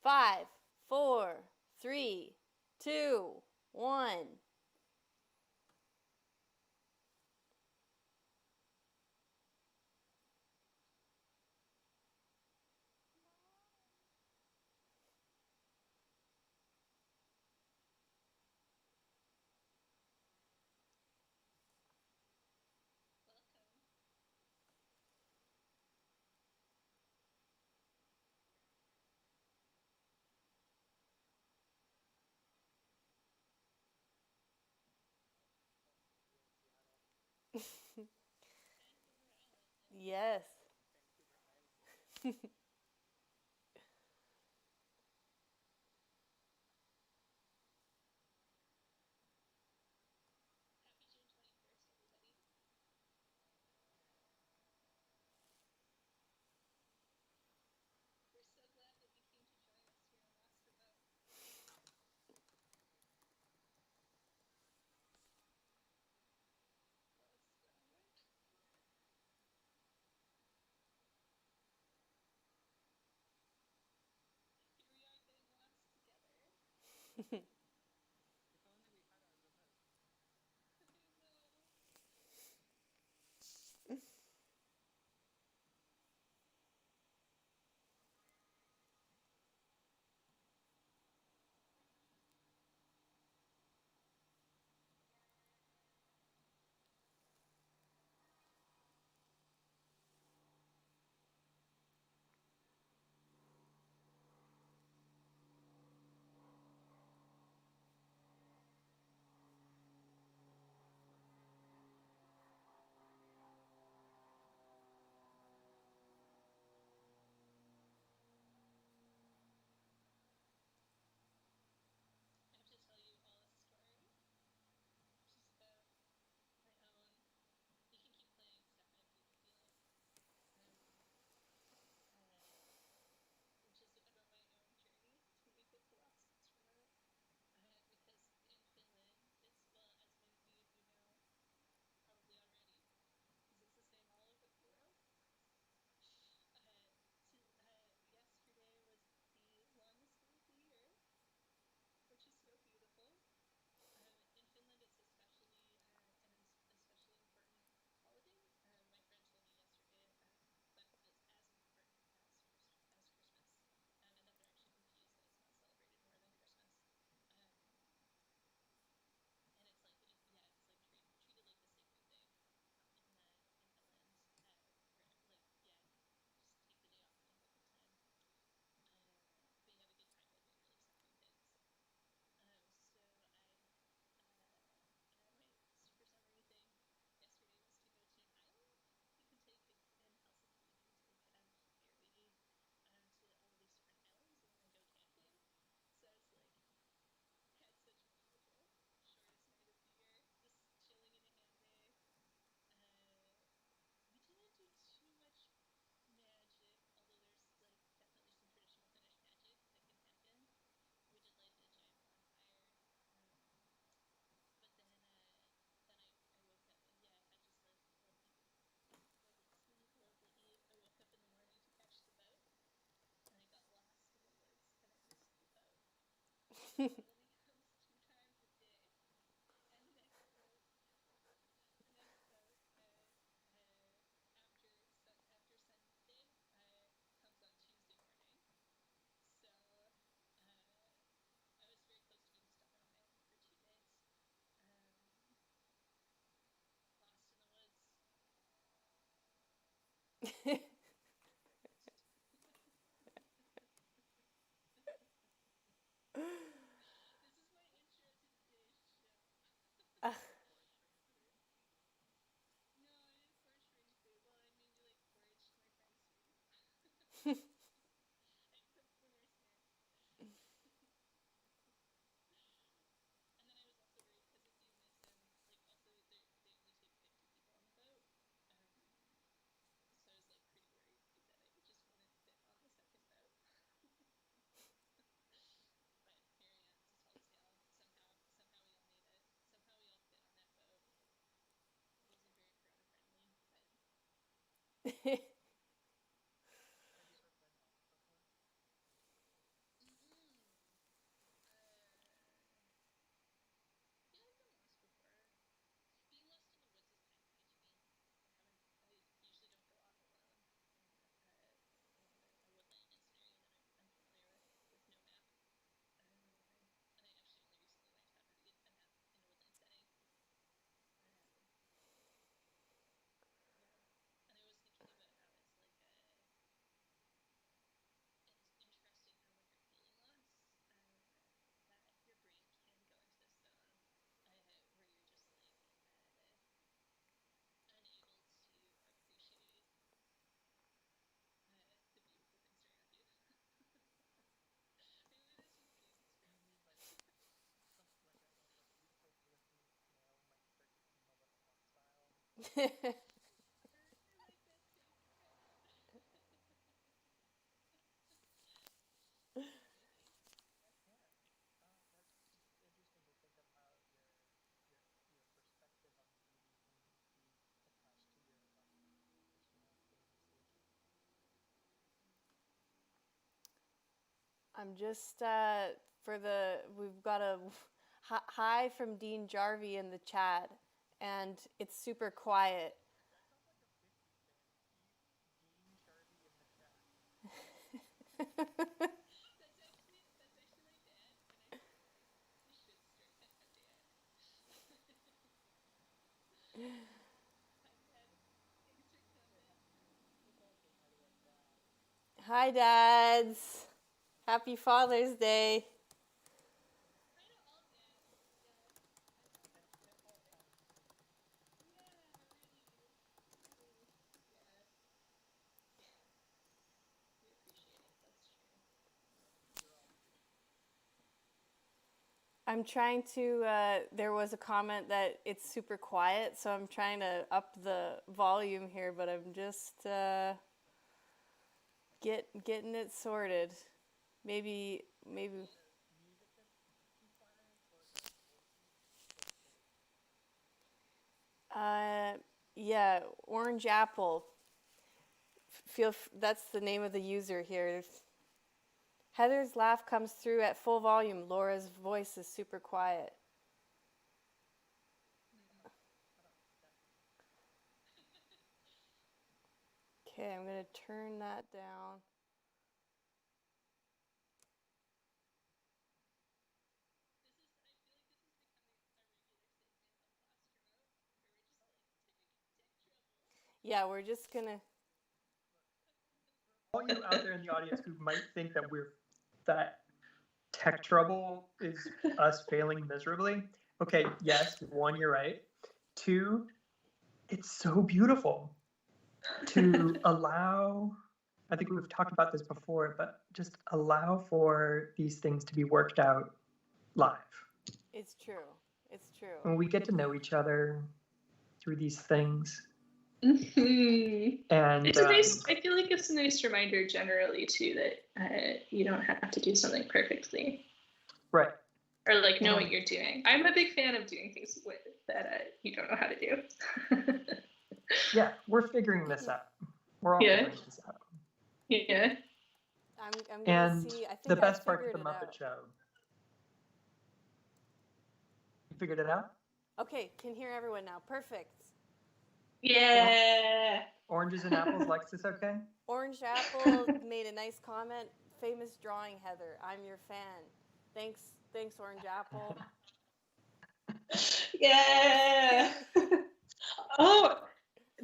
5, 4, 3, 2, 1. Yes. I'm just we've got a hi from Dean Jarvie in the chat, and it's super quiet. Hi, dads. Happy Father's Day. I'm trying to, there was a comment that it's super quiet, so I'm trying to up the volume here, but I'm just getting it sorted. Maybe. Yeah, Orange Apple. That's the name of the user here. Heather's laugh comes through at full volume. Laura's voice is super quiet. Okay, I'm going to turn that down. Yeah, we're just going to... All you out there in the audience who might think that tech trouble is us failing miserably. Okay, yes, one, you're right. Two, it's so beautiful to allow, I think we've talked about this before, but just allow for these things to be worked out live. It's true. It's true. When we get to know each other through these things. Mm-hmm. And it's a nice, I feel like it's a nice reminder generally too that you don't have to do something perfectly. Right. Or like know what you're doing. I'm a big fan of doing things that you don't know how to do. Yeah, we're figuring this out. We're all figuring this out. Yeah. I'm gonna see. I think the best part of the it Muppet out. Show. You figured it out? Okay, can hear everyone now. Perfect. Yeah. Oranges and apples likes this, okay? Orange Apple made a nice comment. Famous drawing, Heather. I'm your fan. Thanks, Orange Apple. Yeah. Oh,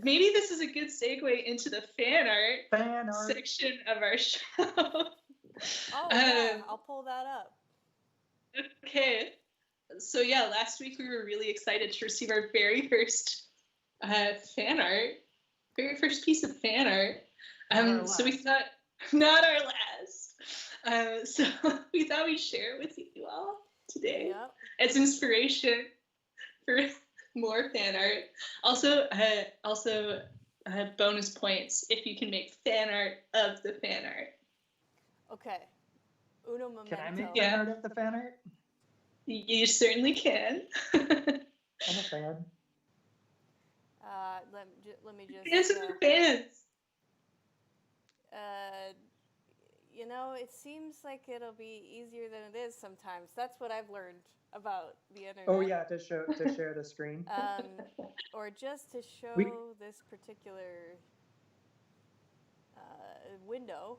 maybe this is a good segue into the fan art section of our show. Oh, yeah, I'll pull that up. Okay. So yeah, last week we were really excited to receive our very first fan art, very first piece of fan art. So we thought, not our last. So we thought we'd share it with you all today as inspiration for more fan art. Also, bonus points if you can make fan art of the fan art. Okay. Uno momento. Can I make fan art of the fan art? You certainly can. I'm a fan. Let me just... Fans are fans. You know, it seems like it'll be easier than it is sometimes. That's what I've learned about the internet. Oh yeah, to share the screen. Or just to show this particular window.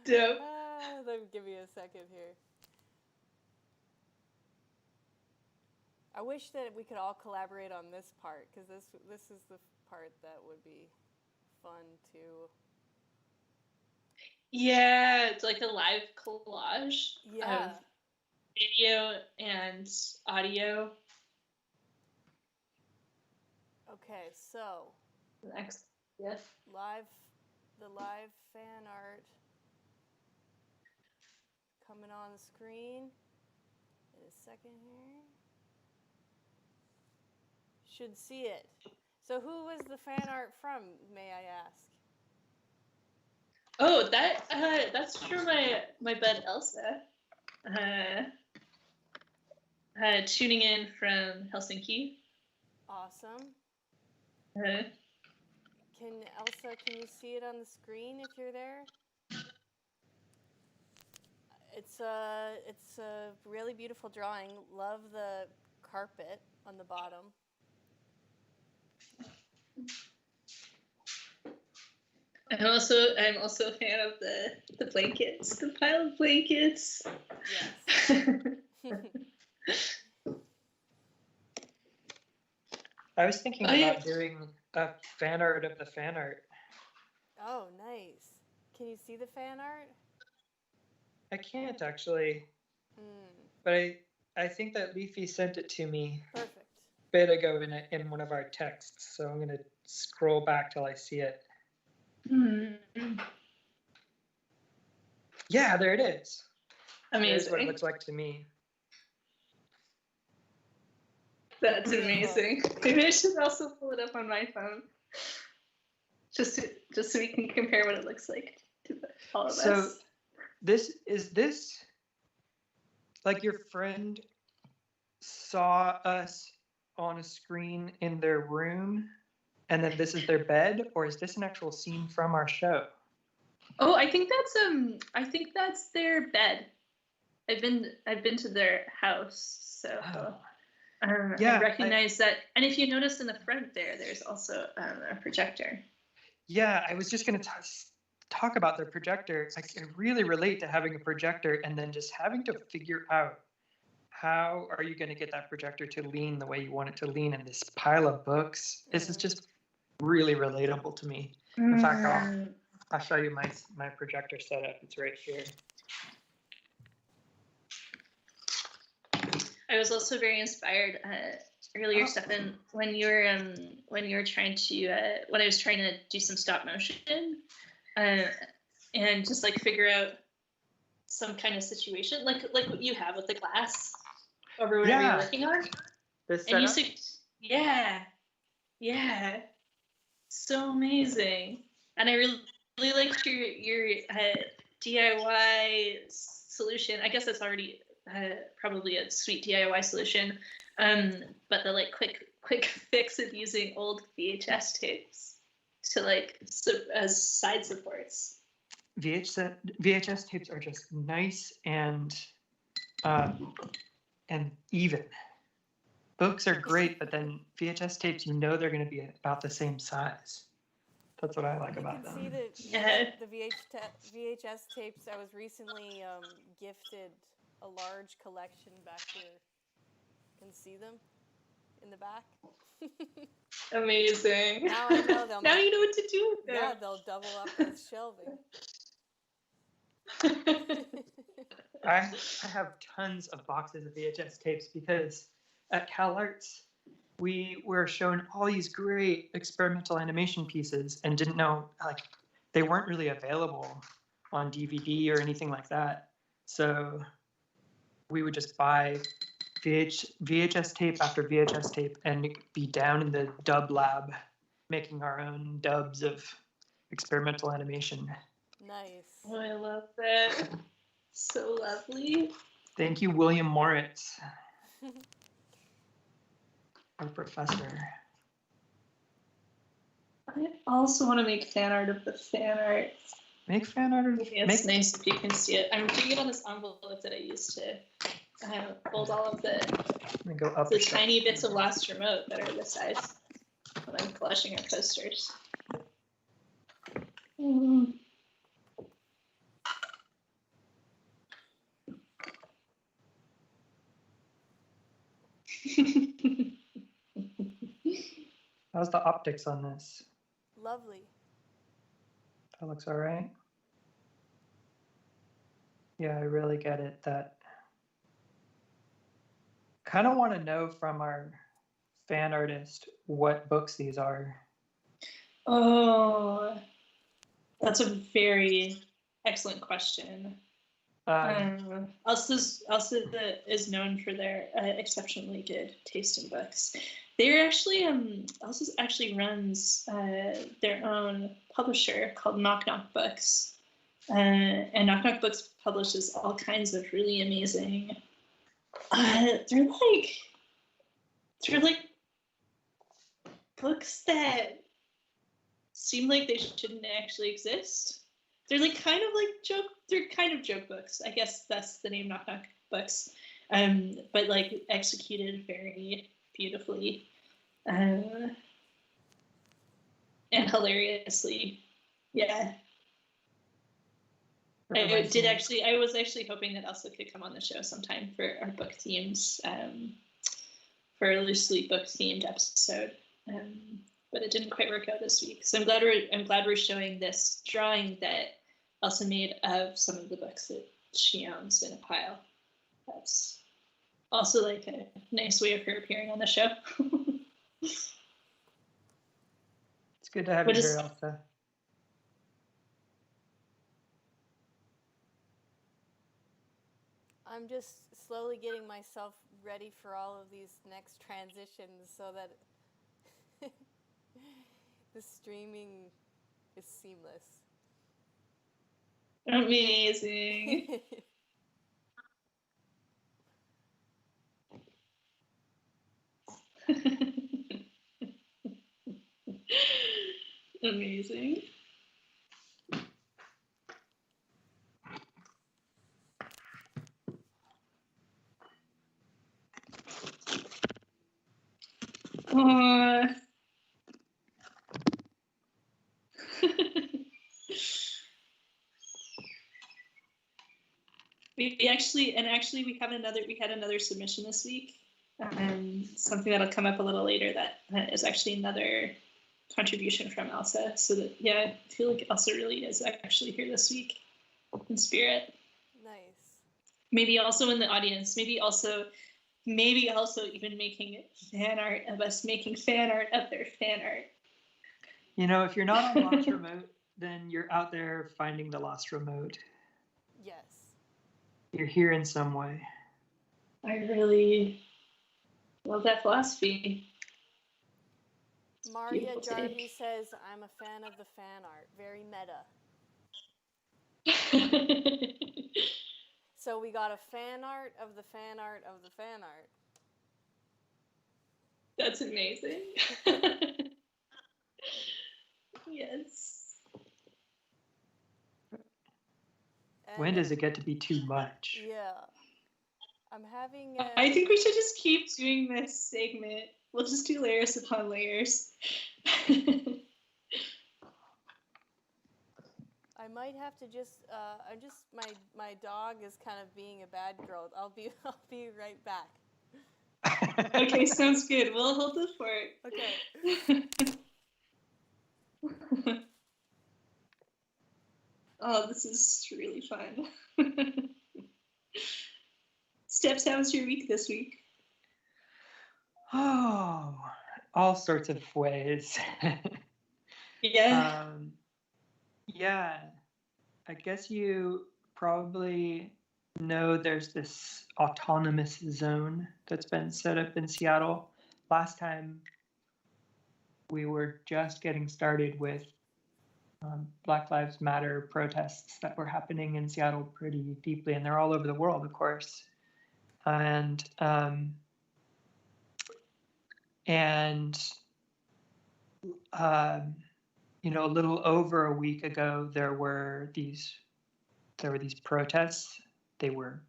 Dope. Let me give me a second here. I wish that we could all collaborate on this part, because this is the part that would be fun to... Yeah, it's like a live collage of video and audio. Okay, so... Next, yes. The live fan art coming on the screen in a second here. should see it. So who was the fan art from, may I ask? Oh, that's from my bud Elsa. Tuning in from Helsinki. Awesome. Uh, Elsa, can you see it on the screen if you're there? It's a really beautiful drawing. Love the carpet on the bottom. I'm also a fan of the blankets, the pile of blankets. Yes. I was thinking about doing a fan art of the fan art. Oh, nice. Can you see the fan art? I can't actually, but I think that Leafy sent it to me. Perfect. A bit ago in one of our texts, so I'm gonna scroll back till I see it. Yeah, there it is. Amazing. Here's what it looks like to me. That's amazing. Maybe I should also pull it up on my phone, just so we can compare what it looks like to all of us. So, this like your friend saw us on a screen in their room, and then this is their bed, or is this an actual scene from our show? Oh, I think that's their bed. I've been to their house, so. Oh. I recognize that. And if you notice in the front there's also a projector. Yeah, I was just going to talk about the projector. I really relate to having a projector and then just having to figure out how are you going to get that projector to lean the way you want it to lean in this pile of books. This is just really relatable to me. In fact, I'll show you my projector setup. It's right here. I was also very inspired earlier, Stefan, when you were trying to when I was trying to do some stop motion, and just like figure out some kind of situation, like what you have with the glass over whatever you're working on. This and setup? yeah, so amazing. And I really liked your DIY solution. I guess that's already probably a sweet DIY solution, but the like quick fix of using old VHS tapes to as side supports. VHS tapes are just nice and even. Books are great, but then VHS tapes, they're going to be about the same size. That's what I like about them. You can see the VHS tapes. I was recently gifted a large collection back here. You can see them in the back. Amazing. Now I know now you know what to do with them. Yeah, they'll double up as shelving. I have tons of boxes of VHS tapes because at CalArts we were shown all these great experimental animation pieces and didn't know they weren't really available on DVD or anything like that. So we would just buy VHS tape after VHS tape and be down in the dub lab making our own dubs of experimental animation. Nice. Oh, I love that. So lovely. Thank you, William Moritz, our professor. I also want to make fan art of the fan art. Make fan art. It's nice if you can see it. I'm doing it on this envelope that I used to hold all of the tiny bits of Lost Remote that are this size when I'm collaging our posters. How's the optics on this? Lovely. That looks all right. Yeah, I really get it. That kind of want to know from our fan artist what books these are. Oh, that's a very excellent question. Also is known for their exceptionally good taste in books. They're actually also actually runs their own publisher called Knock Knock Books, and Knock Knock Books publishes all kinds of really amazing. They're like books that seem like they shouldn't actually exist. They're kind of joke books. I guess that's the name, Knock Knock Books. But like executed very beautifully and hilariously. Yeah. I was actually hoping that Elsa could come on the show sometime for our book themes, for a loosely book themed episode. But it didn't quite work out this week. So I'm glad we're showing this drawing that Elsa made of some of the books that she owns in a pile. That's also like a nice way of her appearing on the show. It's good to have you here, Elsa. I'm just slowly getting myself ready for all of these next transitions so that the streaming is seamless. Amazing. Amazing. we had another submission this week. Something that'll come up a little later that is actually another contribution from Elsa. So that, yeah, I feel like Elsa really is actually here this week in spirit. Nice. Maybe also in the audience. Maybe also even making fan art of us making fan art of their fan art. You know, if you're not on Lost Remote, then you're out there finding the Lost Remote. Yes. You're here in some way. I really love that philosophy. Maria Jarvie says, I'm a fan of the fan art. Very meta. So we got a fan art of the fan art of the fan art. That's amazing. Yes. When does it get to be too much? Yeah. I'm having I think we should just keep doing this segment. We'll just do layers upon layers. I might have to my dog is kind of being a bad girl. I'll be right back. Okay, sounds good. We'll hold the fort. Okay. Oh, this is really fun. Steps, how was your week this week? Oh, all sorts of ways. Yeah. Yeah. I guess you probably know there's this autonomous zone that's been set up in Seattle. Last time we were just getting started with Black Lives Matter protests that were happening in Seattle pretty deeply, and they're all over the world, of course. And you know, a little over a week ago, there were these protests. They were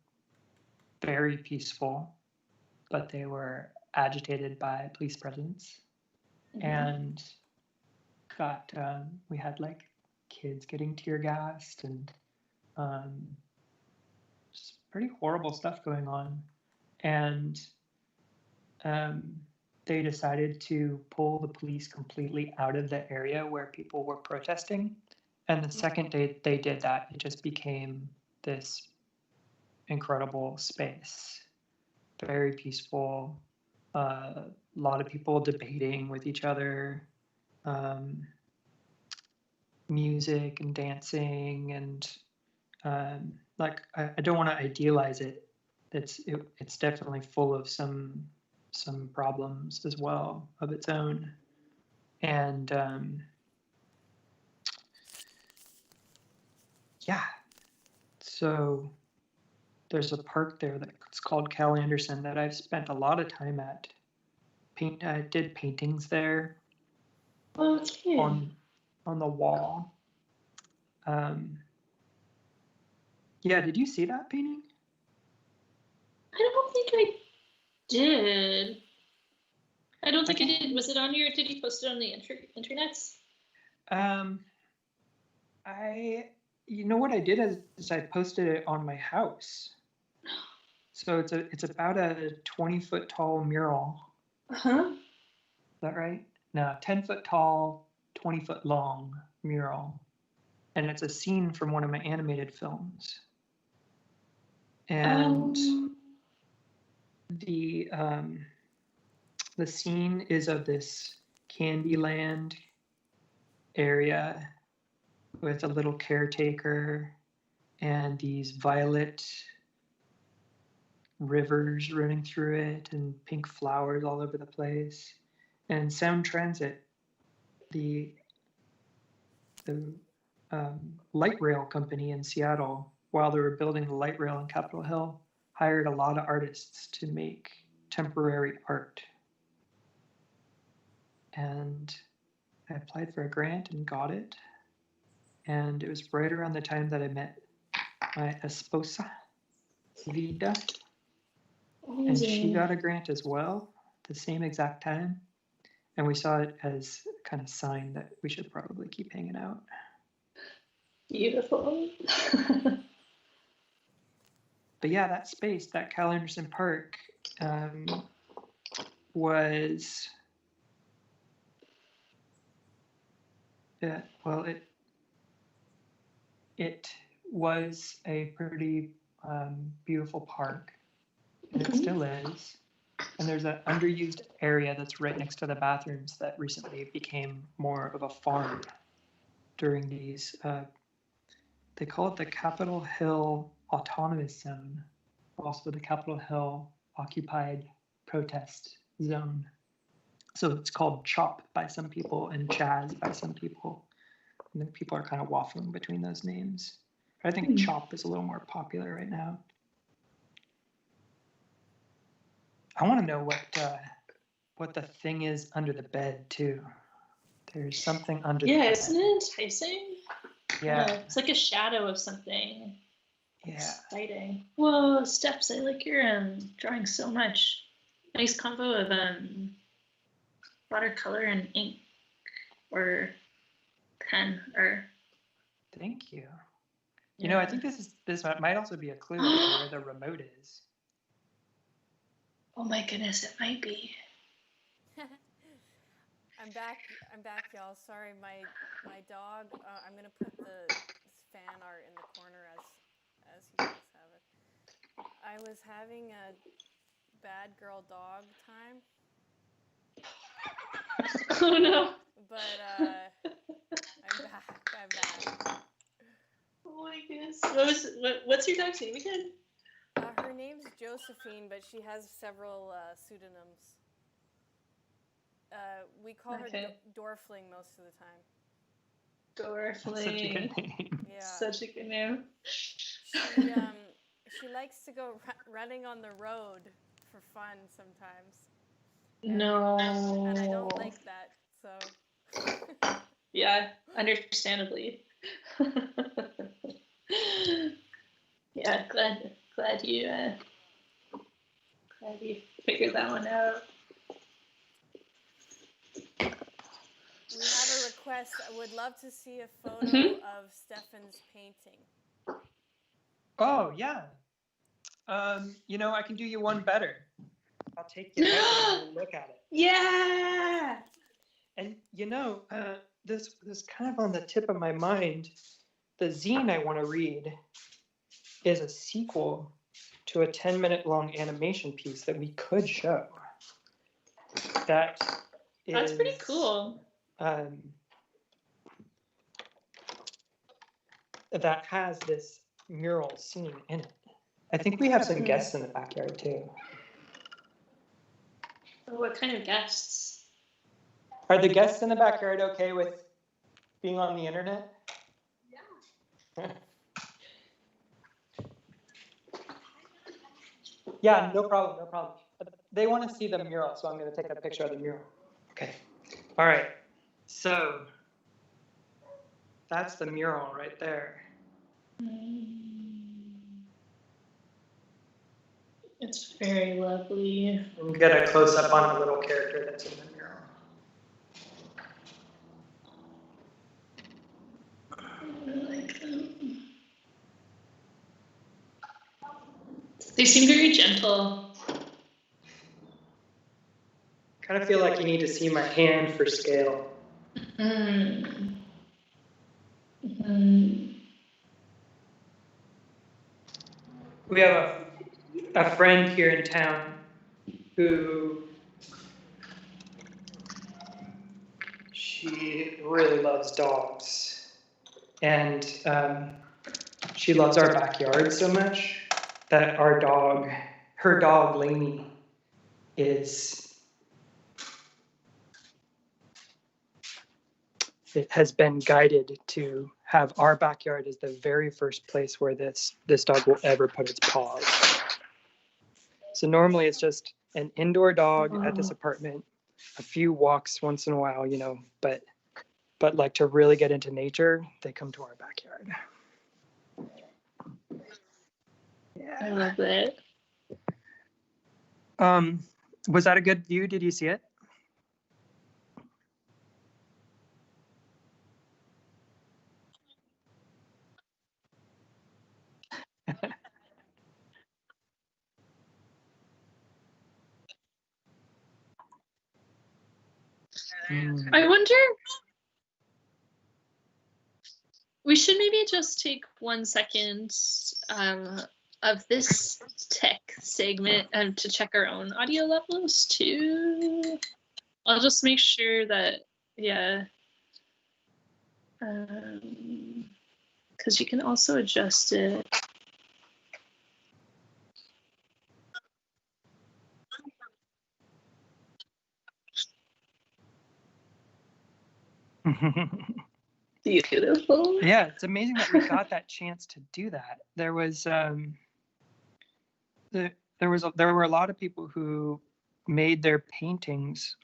very peaceful, but they were agitated by police presence, and we had like kids getting tear gassed and just pretty horrible stuff going on. And they decided to pull the police completely out of the area where people were protesting. And the second day they did that, it just became this incredible space. Very peaceful, a lot of people debating with each other, music and dancing, and like I don't want to idealize it. It's definitely full of some problems as well of its own, and yeah. So there's a park there that's called Cal Anderson that I've spent a lot of time at. I did paintings there. Oh, that's cute. On the wall. Yeah, did you see that painting? I don't think I did. I don't think I did. Was it on your? Did you post it on the internets? You know what I did is I posted it on my house. So it's about a 20-foot tall mural. Uh-huh. Is that right? No, 10-foot tall, 20-foot long mural, and it's a scene from one of my animated films. And the scene is of this Candyland area with a little caretaker and these violet rivers running through it and pink flowers all over the place. And Sound Transit, the light rail company in Seattle, while they were building the light rail in Capitol Hill, hired a lot of artists to make temporary art. And I applied for a grant and got it. And it was right around the time that I met my esposa, Vida. And she got a grant as well, the same exact time. And we saw it as a kind of sign that we should probably keep hanging out. Beautiful. But yeah, that space, that Cal Anderson Park, was, well, it was a pretty beautiful park, and it still is. And there's an underused area that's right next to the bathrooms that recently became more of a farm during these, they call it the Capitol Hill Autonomous Zone, also the Capitol Hill Occupied Protest Zone. So it's called CHOP by some people and CHAZ by some people. And then people are kind of waffling between those names. But I think CHOP is a little more popular right now. I want to know what the thing is under the bed too. There's something under the bed. Yeah, isn't it enticing? Yeah. It's like a shadow of something. Yeah. Exciting. Whoa, Steps, I like your drawing so much. Nice combo of watercolor and ink or pen or. Thank you. You know, I think this might also be a clue as to where the remote is. Oh my goodness, it might be. I'm back, y'all. Sorry, my dog. I'm gonna put the fan art in the corner as you guys have it. I was having a bad girl dog time. Oh no. But I'm back. Oh my goodness. What's your dog's name again? Her name's Josephine, but she has several pseudonyms. We call her Dorfling most of the time. Dorfling. Such a good name. Yeah. Such a good name. She likes to go running on the road for fun sometimes. No. And I don't like that, so. Yeah, understandably. Yeah, glad you figured that one out. We have a request. I would love to see a photo of Stefan's painting. Oh, yeah. You know, I can do you one better. I'll take you out and look at it. Yeah! And, you know, this kind of on the tip of my mind. The zine I want to read is a sequel to a 10-minute long animation piece that we could show. That's pretty cool. That has this mural scene in it. I think we have some guests in the backyard too. What kind of guests? Are the guests in the backyard okay with being on the internet? Yeah. Yeah, no problem, no problem. They want to see the mural, so I'm going to take a picture of the mural. Okay. All right. So that's the mural right there. It's very lovely. We'll get a close up on a little character that's in the mural. I like them. They seem very gentle. Kind of feel like you need to see my hand for scale. Mm. Mm. We have a friend here in town who she really loves dogs, and she loves our backyard so much that her dog Lainey, it has been guided to have our backyard as the very first place where this dog will ever put its paws. So normally it's just an indoor dog at this apartment, a few walks once in a while, but like to really get into nature, they come to our backyard. Yeah. I love it. Was that a good view? Did you see it? I wonder, we should maybe just take 1 second of this tech segment to check our own audio levels too. I'll just make sure that, yeah, because you can also adjust it. Beautiful. Yeah, it's amazing that we got that chance to do that. There were a lot of people who made their paintings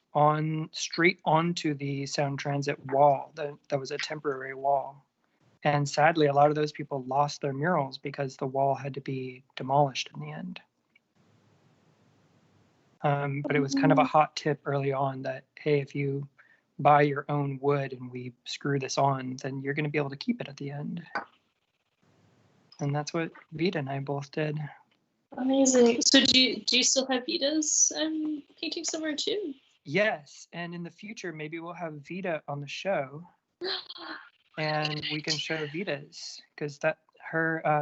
straight onto the Sound Transit wall. That was a temporary wall, and sadly, a lot of those people lost their murals because the wall had to be demolished in the end. But it was kind of a hot tip early on that, hey, if you buy your own wood and we screw this on, then you're going to be able to keep it at the end. And that's what Vita and I both did. Amazing. So do you still have Vita's painting somewhere too? Yes, and in the future maybe we'll have Vita on the show, and we can show Vita's, because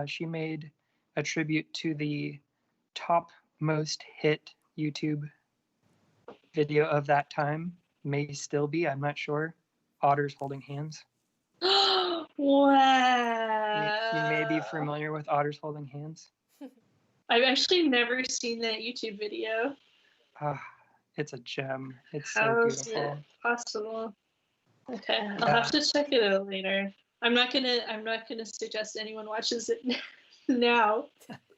she made a tribute to the top most hit YouTube video of that time. May still be, I'm not sure. Otters Holding Hands. Wow. You may be familiar with Otters Holding Hands. I've actually never seen that YouTube video. It's a gem. It's How so beautiful. is it possible? Okay, I'll have to check it out later. I'm not gonna suggest anyone watches it now,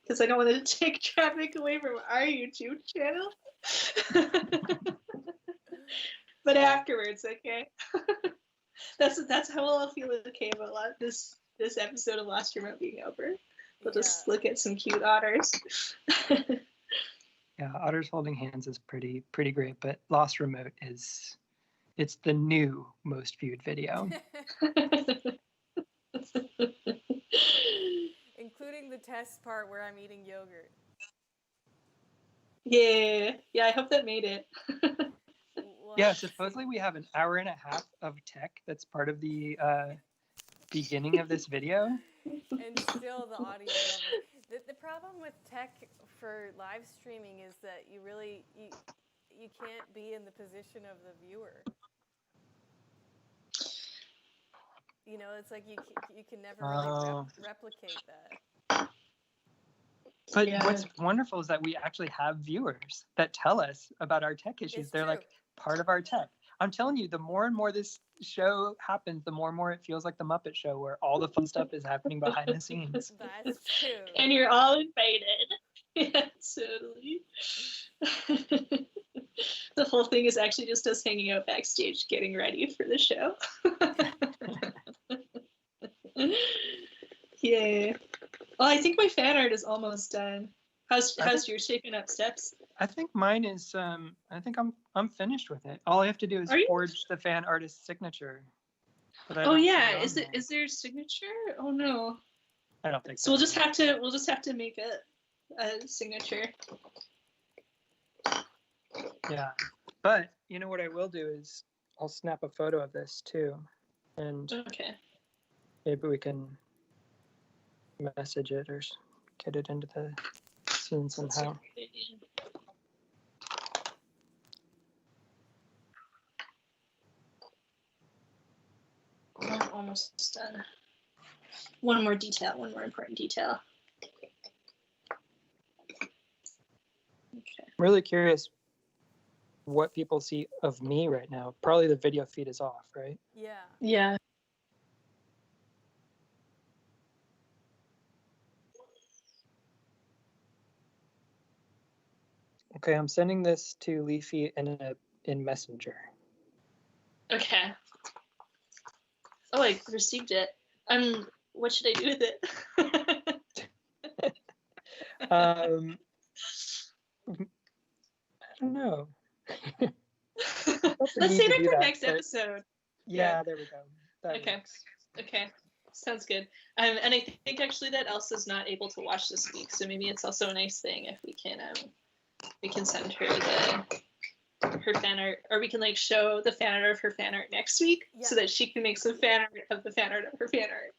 because I don't want to take traffic away from our YouTube channel. But afterwards, okay. That's how I'll feel okay about this episode of Lost Remote being over. We'll just look at some cute otters. Yeah, Otters Holding Hands is pretty great, but Lost Remote it's the new most viewed video. Including the test part where I'm eating yogurt. Yeah, I hope that made it. Yeah, supposedly we have an hour and a half of tech that's part of the beginning of this video. And still the audio level. The problem with tech for live streaming is that you can't be in the position of the viewer. It's like you can never really replicate that. But Yeah. what's wonderful is that we actually have viewers that tell us about our tech issues. It's They're true. like part of our tech. I'm telling you, the more and more this show happens, the more and more it feels like the Muppet Show, where all the fun stuff is happening behind the scenes. That's true. And you're all invited. Yeah, totally. The whole thing is actually just us hanging out backstage getting ready for the show. Yay. Well, I think my fan art is almost done. How's yours shaping up, Steps? I think mine is. I think I'm finished with it. All I have to do is Are you? forge the fan artist's signature. But I Oh don't see yeah, on is there. there a signature? Oh no. I don't think So we'll just have to make a signature. Yeah, but you know what I will do is I'll snap a photo of this too, and Okay. maybe we can message it or get it into the scene That's a somehow. great idea. I'm almost done. One more important detail. Okay. I'm really curious what people see of me right now. Probably the video feed is off, right? Yeah. Yeah. Okay, I'm sending this to Leafy in Messenger. Okay. Oh, I received it. What should I do with it? I don't know. Let's save it for next episode. Yeah, there we go. That Okay. works. Okay. Sounds good. And I think actually that Elsa's not able to watch this week, so maybe it's also a nice thing if we can send her her fan art, or we can like show the fan art of her fan art next week, so that she can make some fan art of the fan art of her fan art.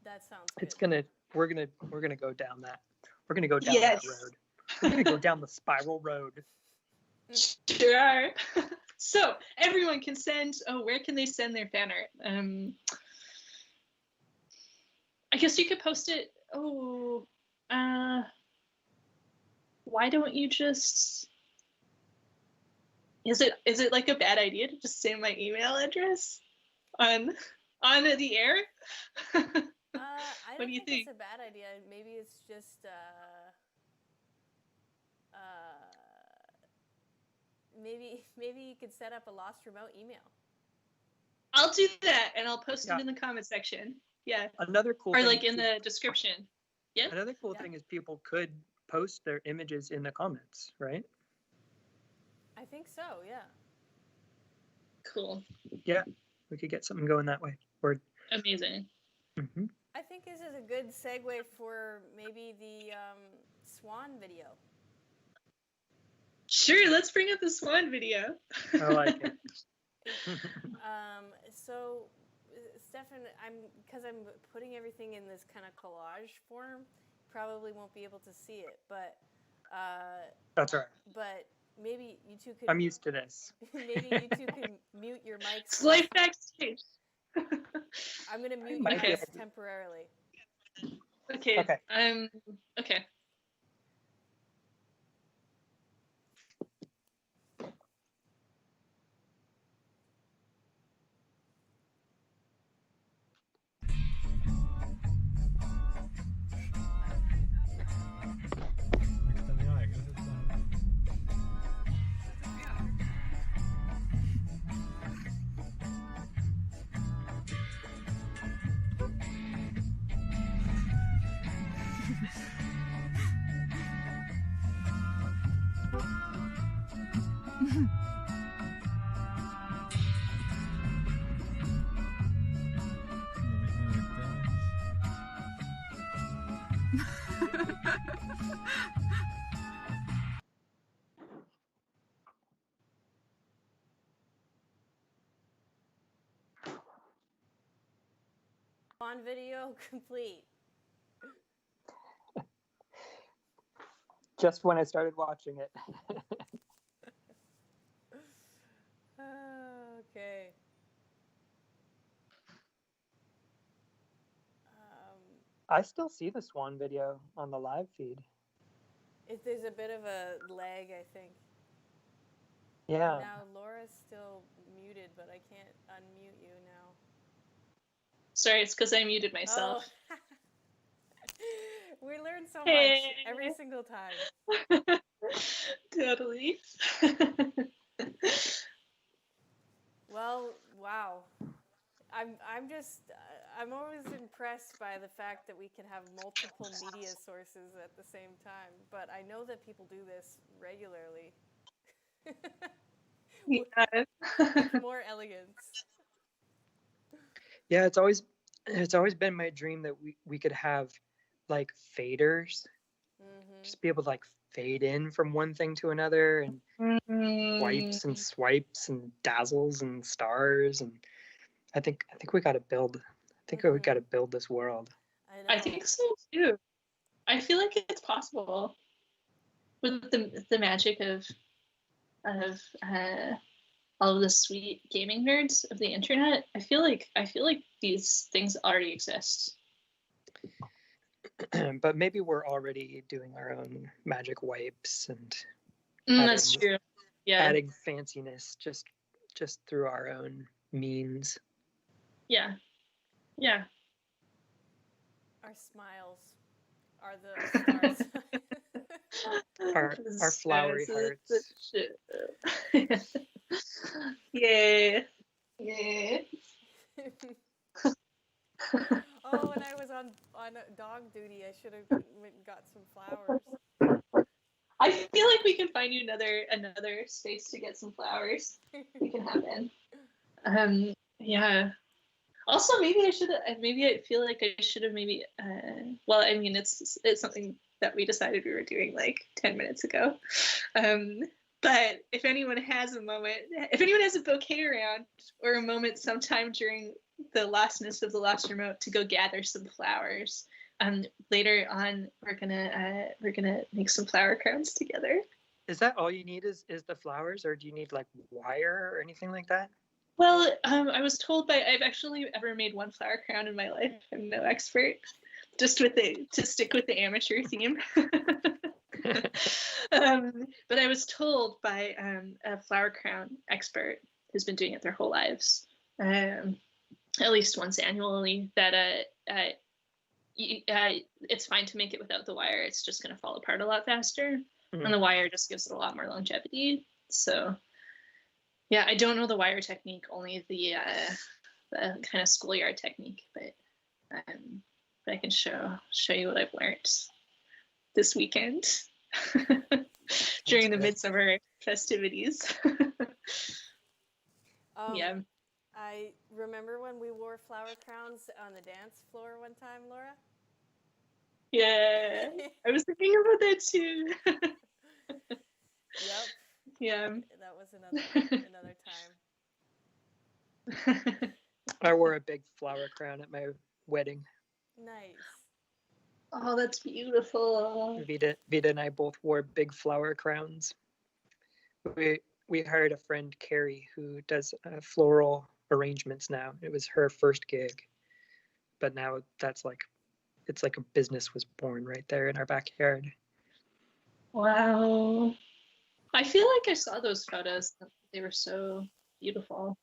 That sounds good. We're gonna go down that. We're gonna go down Yes. that road. We're gonna go down the spiral road. Sure are. So everyone can send. Oh, where can they send their fan art? I guess you could post it. Oh, why don't you just? Is it like a bad idea to just say my email address on the air? I What don't do you think think? it's a bad idea. Maybe it's just maybe you could set up a lost remote email. I'll do that, and I'll post Yeah. it in the comment section. Yeah, Another cool or thing like in the description. Yeah. Another cool thing is people could post their images in the comments, right? I think so. Yeah. Cool. Yeah, we could get something going that way. Or Amazing. mm-hmm. I think this is a good segue for maybe the swan video. Sure, let's bring up the swan video. I like it. So, Stefan, because I'm putting everything in this kind of collage form, probably won't be able to see it, but That's all right. but maybe you two could. I'm used to this. Maybe you two can mute your mics. It's Life backstage. I'm gonna mute your Okay. mics temporarily. Okay. Okay. Okay. On video complete. Just when I started watching it. Okay. I still see the swan video on the live feed. There's a bit of a lag, I think. Yeah. Now Laura's still muted, but I can't unmute you now. Sorry, it's because I muted myself. Oh. We learn so Hey. much every single time. Totally. Well, wow. I'm always impressed by the fact that we can have multiple media sources at the same time, but I know that people do this regularly. Yeah. With more elegance. Yeah, it's always been my dream that we could have like faders, just be able to like fade in from one thing to another, and swipes and dazzles and stars, and I think we got to build. I think we got to build this world. I think so too. I feel like it's possible with the magic of all of the sweet gaming nerds of the internet. I feel like these things already exist. But maybe we're already doing our own magic wipes and that's true. Yeah, adding fanciness just through our own means. Yeah. Our smiles are the stars. our flowery hearts. Yeah. Oh, when I was on dog duty, I should have got some flowers. I feel like we can find you another space to get some flowers. We can have in. Yeah. Also, maybe I feel like I should have maybe. Well, I mean, it's something that we decided we were doing like 10 minutes ago. But if anyone has a bouquet around or a moment sometime during the lastness of the last remote to go gather some flowers, later on we're gonna make some flower crowns together. Is that all you need? Is the flowers, or do you need like wire or anything like that? Well, I was told I've actually ever made one flower crown in my life. I'm no expert, just to stick with the amateur theme. But I was told by a flower crown expert who's been doing it their whole lives, at least once annually, that it's fine to make it without the wire. It's just going to fall apart a lot faster, and the wire just gives it a lot more longevity. So. Yeah, I don't know the wire technique, only the kind of schoolyard technique, but I can show you what I've learned this weekend during the midsummer festivities. Yeah. I remember when we wore flower crowns on the dance floor one time, Laura? Yeah, I was thinking about that too. Yep. Yeah. That was another time. I wore a big flower crown at my wedding. Nice. Oh, that's beautiful. Vita and I both wore big flower crowns. We hired a friend, Carrie, who does floral arrangements now. It was her first gig, but now it's like a business was born right there in our backyard. Wow. I feel like I saw those photos. They were so beautiful.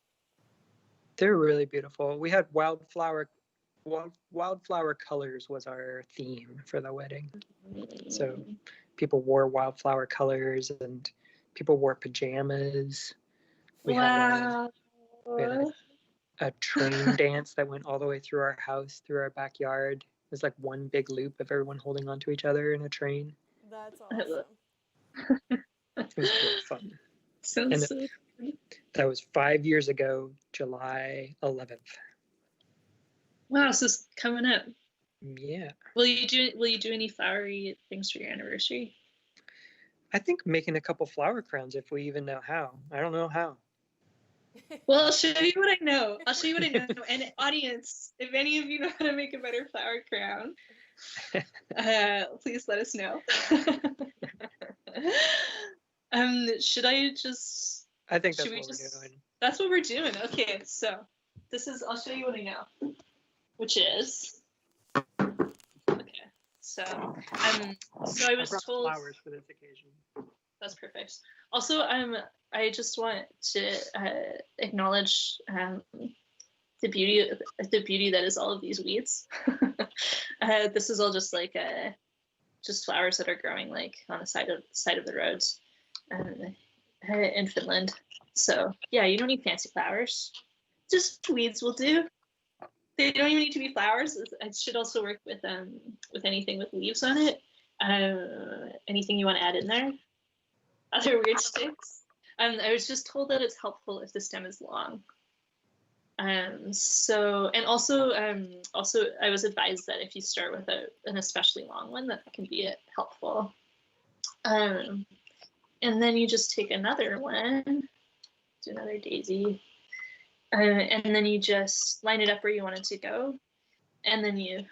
They're really beautiful. We had wildflower colors was our theme for the wedding. So people wore wildflower colors and people wore pajamas. We had a train dance that went all the way through our house, through our backyard. It was like one big loop of everyone holding onto each other in a train. That's awesome. It was really fun. Sounds so fun. That was 5 years ago, July 11th. Wow, so it's coming up. Yeah. Will you do any flowery things for your anniversary? I think making a couple flower crowns if we even know how. I don't know how. Well, I'll show you what I know. And audience, if any of you know how to make a better flower crown, please let us know. Should I just? I think that's what we're doing. That's what we're doing. Okay, so I'll show you what I know, which is okay. So So I was brought told flowers for this occasion. that's perfect. Also, I just want to acknowledge the beauty that is all of these weeds. This is all just like just flowers that are growing like on the side of the roads in Finland. So yeah, you don't need fancy flowers. Just weeds will do. They don't even need to be flowers. It should also work with anything with leaves on it. Anything you want to add in there. Other weird sticks. I was just told that it's helpful if the stem is long. So and also I was advised that if you start with an especially long one, that can be helpful. And then you just take another one, do another daisy, and then you just line it up where you want it to go, and then you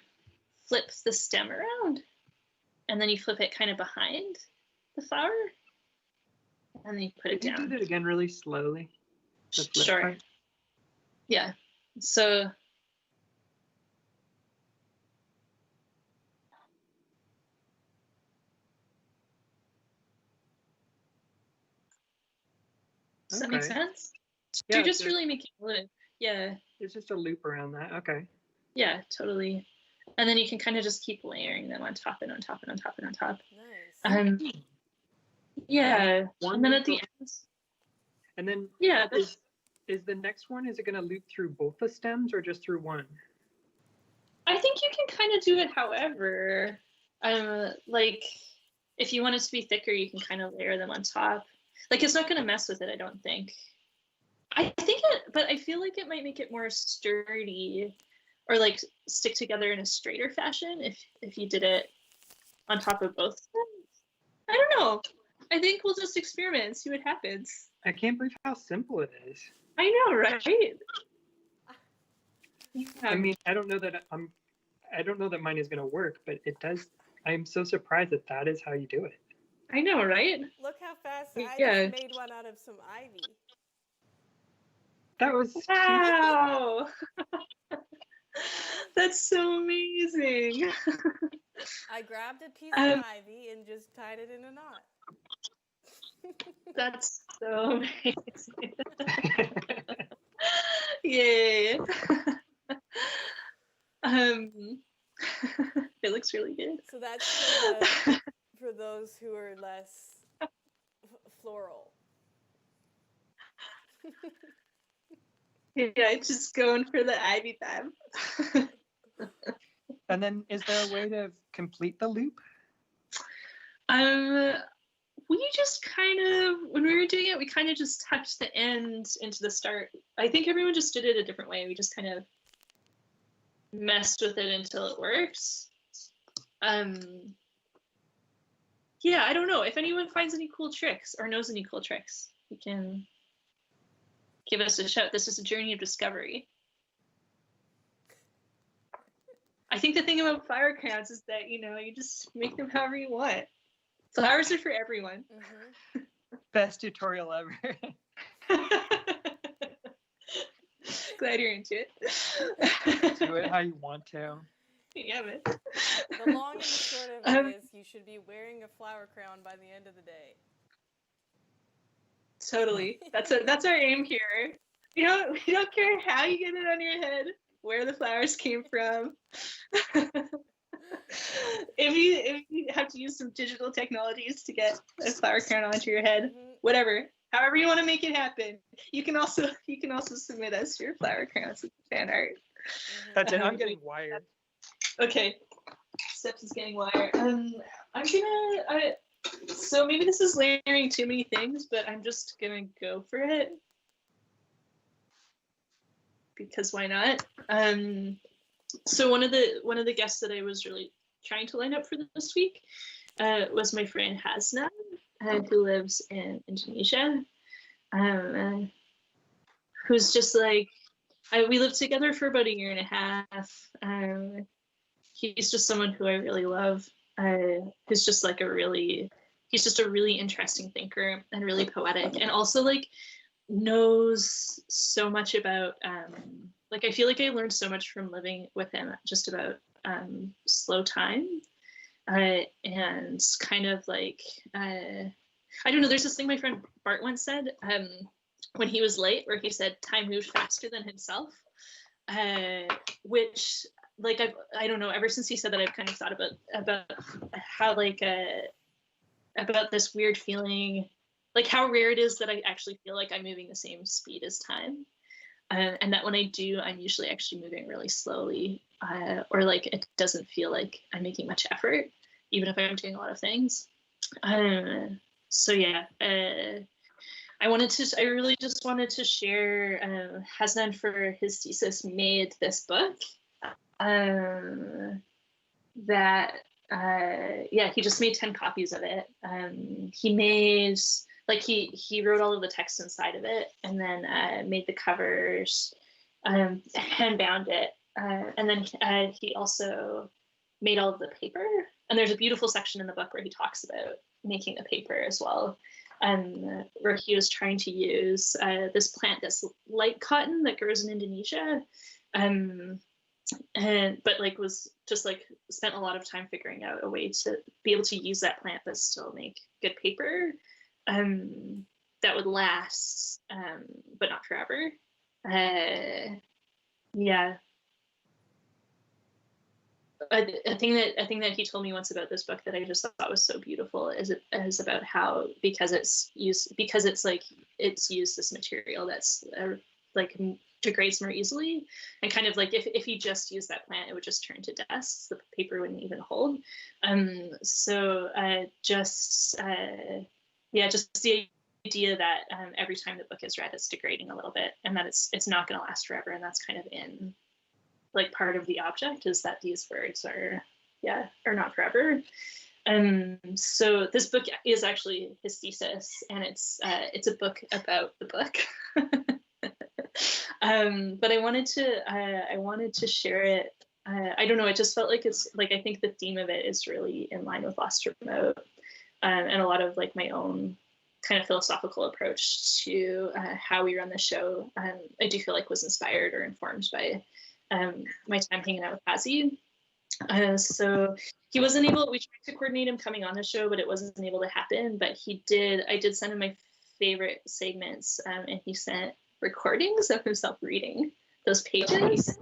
flip the stem around, and then you flip it kind of behind the flower, and then you put it down. Can you do that again really slowly? The flip Sure. part? Yeah. So does that make Okay. sense? Yeah, You're just so really making a loop. Yeah. it's just a loop around that. Okay. Yeah, totally. And then you can kind of just keep layering them on top and on top and on top and on top. Nice. Yeah. One And then loop at the of- end, And then yeah, that's, is the next one, is it going to loop through both the stems or just through one? I think you can kind of do it however. Like if you want it to be thicker, you can kind of layer them on top. Like it's not going to mess with it, I don't think. But I feel like it might make it more sturdy or like stick together in a straighter fashion if you did it on top of both stems. I don't know. I think we'll just experiment and see what happens. I can't believe how simple it is. I know, right? I mean, I don't know that mine is going to work, but it does. I'm so surprised that is how you do it. I know, right? Look how fast I Yeah. just made one out of some ivy. That was Wow. That's so amazing. I grabbed a piece of ivy and just tied it in a knot. That's so amazing. Yay. It looks really good. So that's for those who are less floral. Yeah, just going for the ivy fab. And then, is there a way to complete the loop? We just kind of, when we were doing it, we kind of just tucked the end into the start. I think everyone just did it a different way. We just kind of messed with it until it works. Yeah, I don't know. If anyone finds any cool tricks or knows any cool tricks, you can give us a shout. This is a journey of discovery. I think the thing about flower crowns is that, you just make them however you want. Flowers are for everyone. Mm-hmm. Best tutorial ever. Glad you're into it. Do it how you want to. Yeah, man. The long and short of it is you should be wearing a flower crown by the end of the day. Totally. That's our aim here. We don't care how you get it on your head, where the flowers came from. If you have to use some digital technologies to get a flower crown onto your head, whatever. However you want to make it happen. You can also submit us your flower crowns with fan art. That's it. I'm getting wired. Okay. Steps is getting wired. So maybe this is layering too many things, but I'm just gonna go for it. Because why not? So one of the guests that I was really trying to line up for this week was my friend Hasi, who lives in Indonesia, who's just like, we lived together for about 1.5 years. He's just someone who I really love. Who's just like he's just a really interesting thinker and really poetic, and also like knows so much about like I feel like I learned so much from living with him just about slow time, and kind of like, I don't know, there's this thing my friend Bart once said when he was late, where he said time moved faster than himself, which like I don't know, ever since he said that, I've kind of thought about how like about this weird feeling, like how rare it is that I actually feel like I'm moving the same speed as time. And that when I do, I'm usually actually moving really slowly, or like it doesn't feel like I'm making much effort, even if I'm doing a lot of things. So yeah, I really just wanted to share, Hasnan for his thesis made this book that, yeah, he just made 10 copies of it. He made, like he wrote all of the text inside of it, and then made the covers, hand bound it, and then he also made all of the paper. And there's a beautiful section in the book where he talks about making the paper as well, where he was trying to use this plant that's light cotton that grows in Indonesia, but like was just like spent a lot of time figuring out a way to be able to use that plant but still make good paper that would last, but not forever. Yeah. A thing that he told me once about this book that I just thought was so beautiful is about how because it's used this material that's like degrades more easily, and kind of like if you just use that plant, it would just turn to dust. The paper wouldn't even hold. Just the idea that every time the book is read, it's degrading a little bit, and that it's not going to last forever, and that's kind of in like part of the object, is that these words are not forever. So this book is actually his thesis, and it's a book about the book. But I wanted to share it. I don't know, it just felt like it's like, I think the theme of it is really in line with Lost Remote, and a lot of like my own kind of philosophical approach to how we run the show. I do feel like was inspired or informed by my time hanging out with Hasi. So he wasn't able, we tried to coordinate him coming on the show, but it wasn't able to happen. But I did send him my favorite segments, and he sent recordings of himself reading those pages.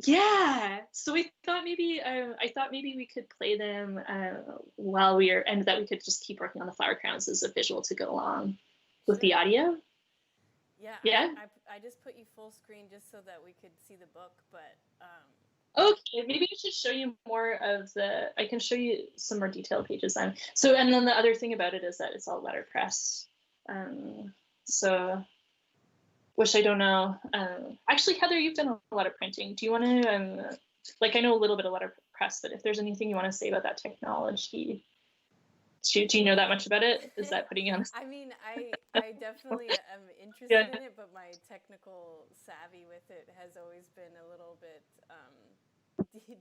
Yeah, so we thought maybe, I thought maybe we could play them while and that we could just keep working on the flower crowns as a visual to go along with the audio. Yeah. I just put you full screen just so that we could see the book, but okay, maybe I should show you more of I can show you some more detailed pages then. So, and then the other thing about it is that it's all letterpress. So, which I don't know. Actually, Heather, you've done a lot of printing. Do you want to, like, I know a little bit of letterpress, but if there's anything you want to say about that technology, do you know that much about it? Is that putting you on? I mean, I definitely am interested in it, but my technical savvy with it has always been a little bit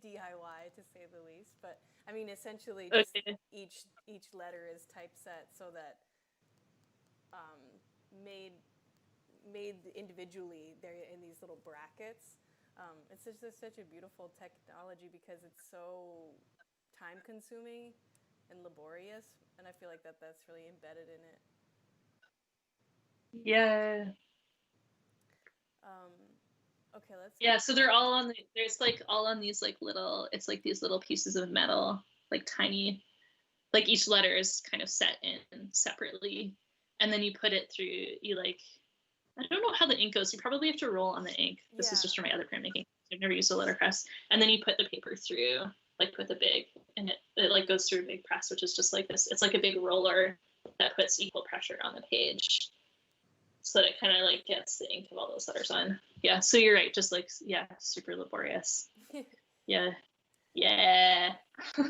DIY, to say the least. But I mean, essentially, just each letter is typeset so that made individually, they're in these little brackets. It's just such a beautiful technology because it's so time consuming and laborious, and I feel like that's really embedded in it. Yeah. Okay, let's. Yeah, so they're all on there's like all on these like little, it's like these little pieces of metal, like tiny, like each letter is kind of set in separately, and then you put it through, I don't know how the ink goes. You probably have to roll on the ink. This is just for my other printmaking. I've never used a letterpress. And then you put the paper through, like with a big, and it like goes through a big press, which is just like this. It's like a big roller that puts equal pressure on the page, so that it kind of like gets the ink of all those letters on. Yeah, so you're right. Just like, yeah, super laborious. Yeah. Yeah. So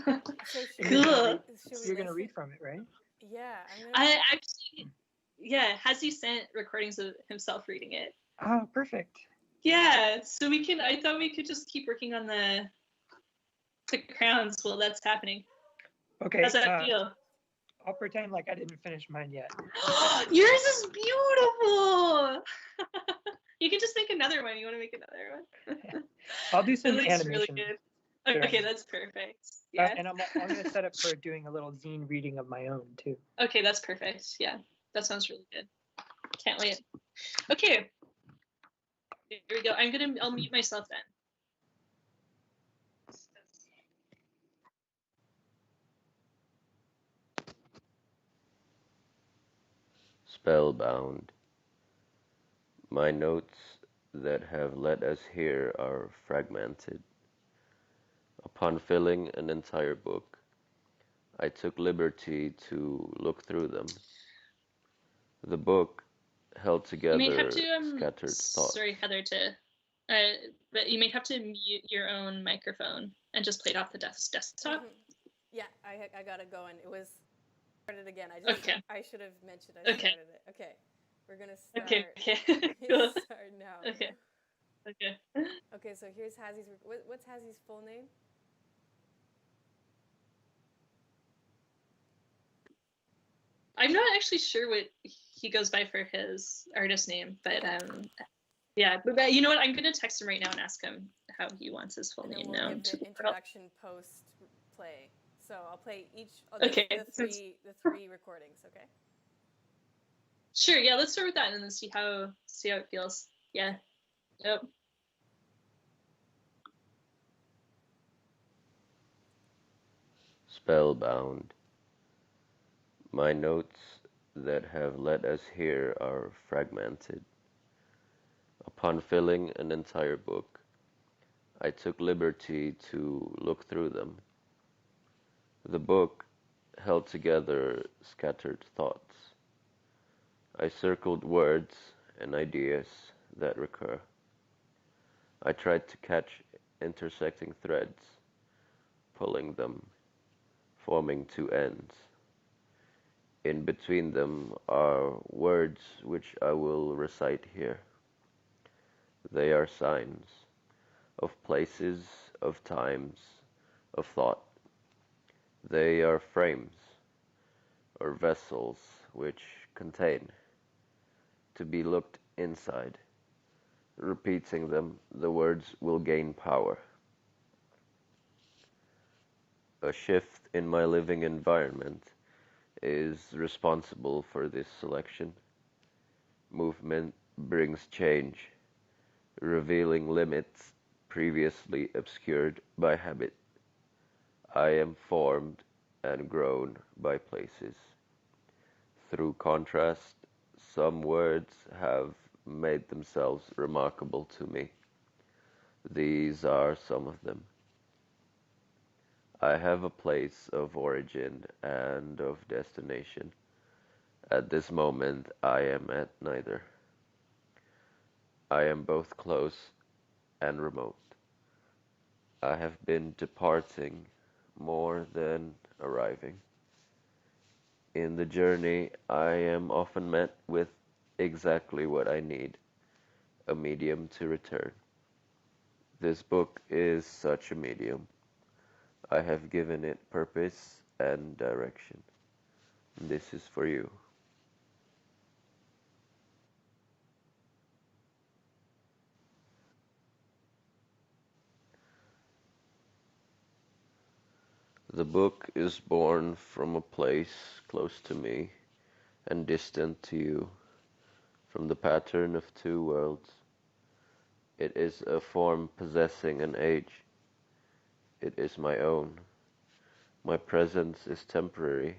cool. You're going to read from it, right? Yeah. I actually... Yeah, Hasi sent recordings of himself reading it. Oh, perfect. Yeah, so I thought we could just keep working on the crowns while that's happening. Okay. How's that feel? I'll pretend like I didn't finish mine yet. Yours is beautiful! You can just make another one. You want to make another one? I'll do some animation. Really good. Okay, that's perfect. Yeah. And I'm going to set up for doing a little zine reading of my own too. Okay, that's perfect. Yeah, that sounds really good. Can't wait. Okay, here we go. I'll mute myself then. Spellbound. My notes that have led us here are fragmented. Upon filling an entire book, I took liberty to look through them. The book held You may together have to scattered thoughts. sorry, Heather, but you may have to mute your own microphone and just play it off the desktop. Yeah, I got it going. It was started again. Okay. I should have mentioned I Okay. started it. Okay, we're gonna start. Okay. Cool. Start now. Okay. Okay. Okay, so here's Hasi's. What's Hasi's full name? I'm not actually sure what he goes by for his artist name, but yeah. But you know what? I'm gonna text him right now and ask him how he wants his full And then name we'll known give to the the world. introduction post play. So I'll play each. I'll Okay. the three recordings. Okay. Sure. Yeah. Let's start with that and then see how it feels. Yeah. Yep. Spellbound. My notes that have led us here are fragmented. Upon filling an entire book, I took liberty to look through them. The book held together scattered thoughts. I circled words and ideas that recur. I tried to catch intersecting threads, pulling them, forming two ends. In between them are words which I will recite here. They are signs of places, of times, of thought. They are frames or vessels which contain, to be looked inside. Repeating them, the words will gain power. A shift in my living environment is responsible for this selection. Movement brings change, revealing limits previously obscured by habit. I am formed and grown by places. Through contrast, some words have made themselves remarkable to me. These are some of them. I have a place of origin and of destination. At this moment, I am at neither. I am both close and remote. I have been departing more than arriving. In the journey, I am often met with exactly what I need, a medium to return. This book is such a medium. I have given it purpose and direction. This is for you. The book is born from a place close to me and distant to you, from the pattern of two worlds. It is a form possessing an age. It is my own. My presence is temporary,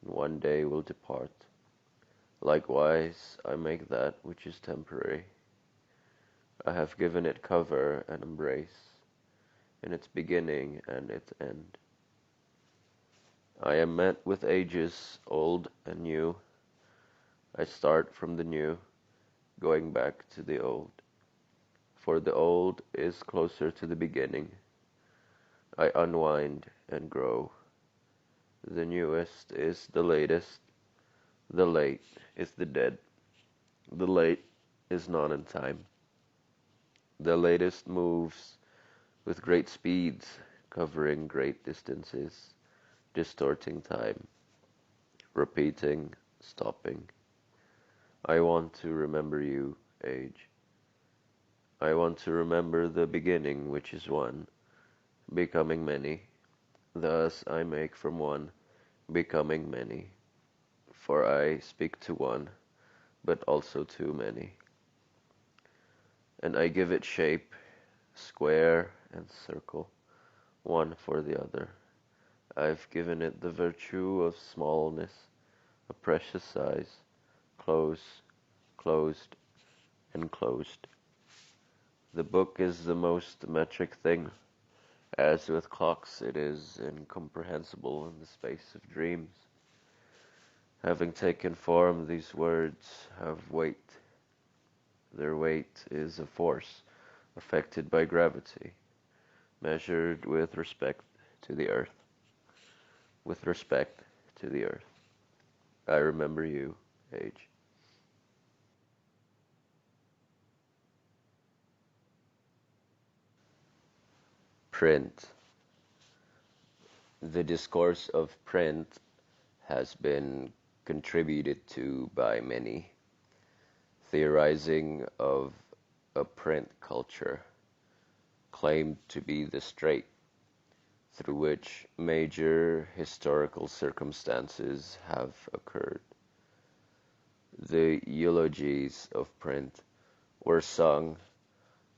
and one day will depart. Likewise, I make that which is temporary. I have given it cover and embrace, in its beginning and its end. I am met with ages old and new. I start from the new, going back to the old. For the old is closer to the beginning. I unwind and grow. The newest is the latest. The late is the dead. The late is not in time. The latest moves with great speeds, covering great distances, distorting time, repeating, stopping. I want to remember you, age. I want to remember the beginning, which is one, becoming many, Thus I make from one, becoming many. For I speak to one, but also to many. And I give it shape, square and circle, one for the other. I've given it the virtue of smallness, a precious size, close, closed, enclosed. The book is the most metric thing, as with clocks it is incomprehensible in the space of dreams. Having taken form, these words have weight. Their weight is a force affected by gravity, measured with respect to the earth. With respect to the earth. I remember you, age. Print. The discourse of print has been contributed to by many, theorizing of a print culture, claimed to be the strait through which major historical circumstances have occurred. The eulogies of print were sung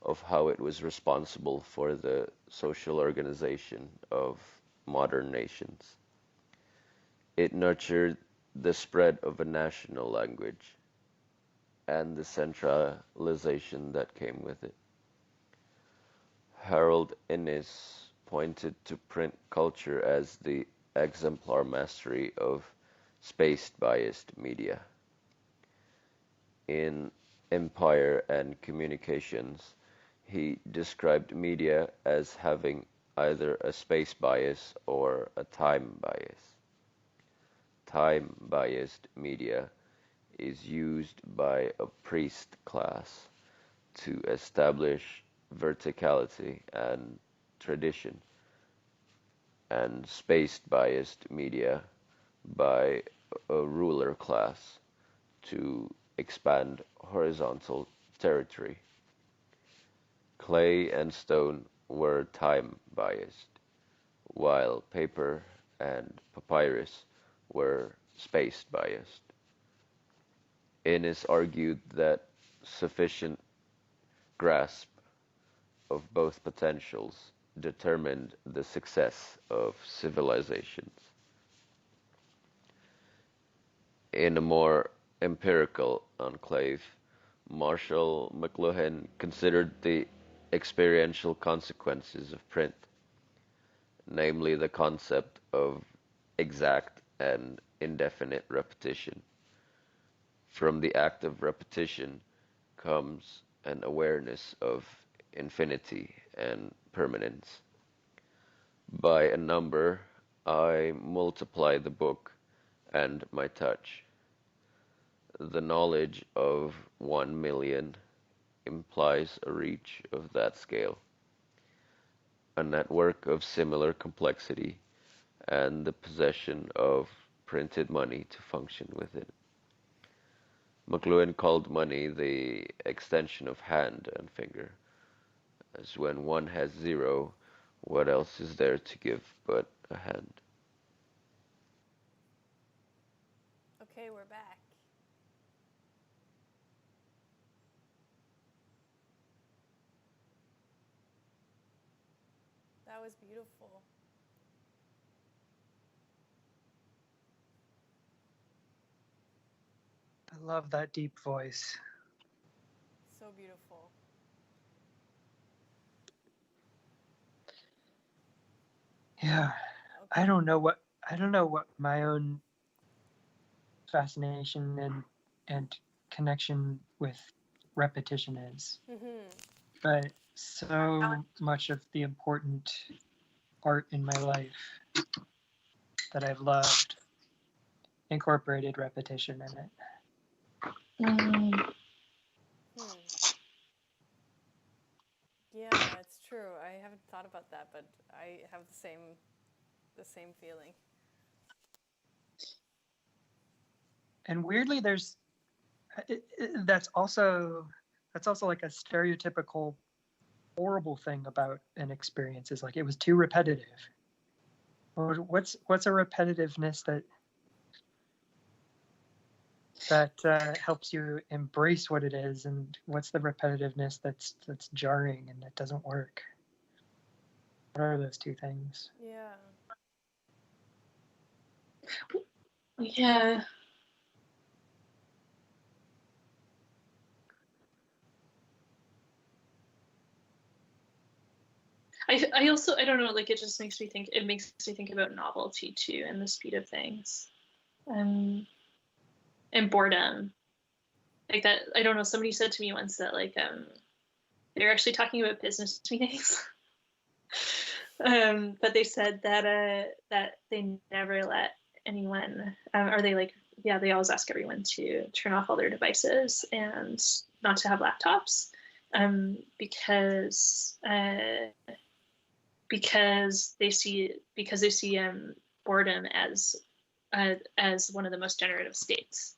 of how it was responsible for the social organization of modern nations. It nurtured the spread of a national language and the centralization that came with it. Harold Innis pointed to print culture as the exemplar mastery of space-biased media. In Empire and Communications, he described media as having either a space bias or a time bias. Time-biased media is used by a priest class to establish verticality and tradition, and space-biased media by a ruler class to expand horizontal territory. Clay and stone were time-biased, while paper and papyrus were space-biased. Innis argued that sufficient grasp of both potentials determined the success of civilizations. In a more empirical enclave, Marshall McLuhan considered the experiential consequences of print, namely the concept of exact and indefinite repetition. From the act of repetition comes an awareness of infinity and permanence. By a number, I multiply the book and my touch. The knowledge of 1,000,000 implies a reach of that scale, a network of similar complexity, and the possession of printed money to function with it. McLuhan called money the extension of hand and finger, as when one has zero, what else is there to give but a hand? Okay, we're back. That was beautiful. I love that deep voice. So beautiful. Yeah. Okay. I don't know what my own fascination and connection with repetition is. Mm-hmm. But so much of the important art in my life that I've loved incorporated repetition in it. Hmm. Yeah, it's true. I haven't thought about that, but I have the same feeling. And weirdly, that's also like a stereotypical horrible thing about an experience is like it was too repetitive. Or what's a repetitiveness that helps you embrace what it is, and what's the repetitiveness that's jarring and that doesn't work? What are those two things? Yeah. Yeah. I also, I don't know, like it just makes me think about novelty too, and the speed of things, and boredom. Like that, I don't know, somebody said to me once that like they were actually talking about business meetings. But they said that they never let anyone, or they like, yeah, they always ask everyone to turn off all their devices and not to have laptops, because they see boredom as one of the most generative states.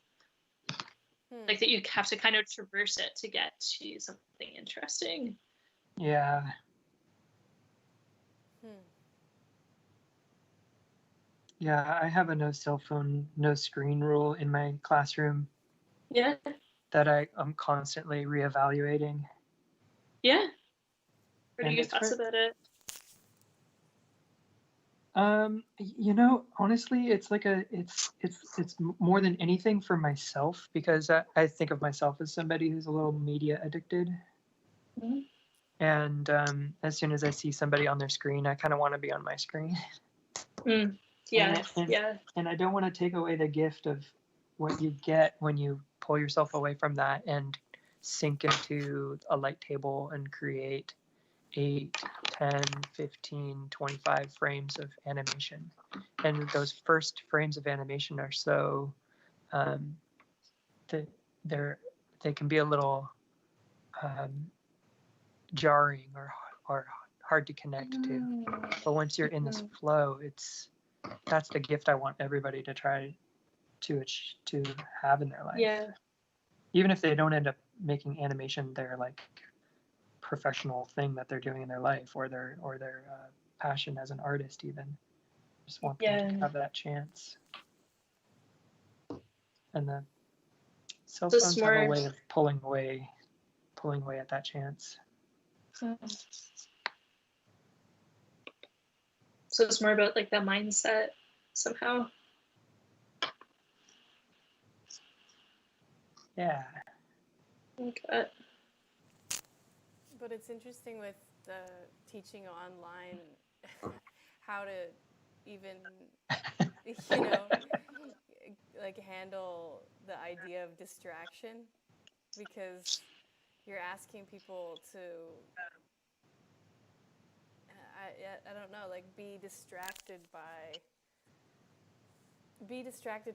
Like that you have to kind of traverse it to get to something interesting. Yeah. Yeah, I have a no cell phone, no screen rule in my classroom. Yeah. That I'm constantly reevaluating. Yeah. What are your thoughts about it? Honestly, it's like it's more than anything for myself, because I think of myself as somebody who's a little media addicted. Mm-hmm. And as soon as I see somebody on their screen, I kind of want to be on my screen. Yeah, and I don't want to take away the gift of what you get when you pull yourself away from that and sink into a light table and create 8, 10, 15, 25 frames of animation. And those first frames of animation are so they can be a little jarring or hard to connect to. But once you're in this flow, that's the gift I want everybody to try to have in their life. Yeah. Even if they don't end up making animation their like professional thing that they're doing in their life, or their passion as an artist, even. Just want them to have that chance. And the cell phones have a way of pulling away at that chance. So it's more about like the mindset somehow. Yeah. Okay. But it's interesting with the teaching online, how to even, like handle the idea of distraction, because you're asking people to, I don't know, like be distracted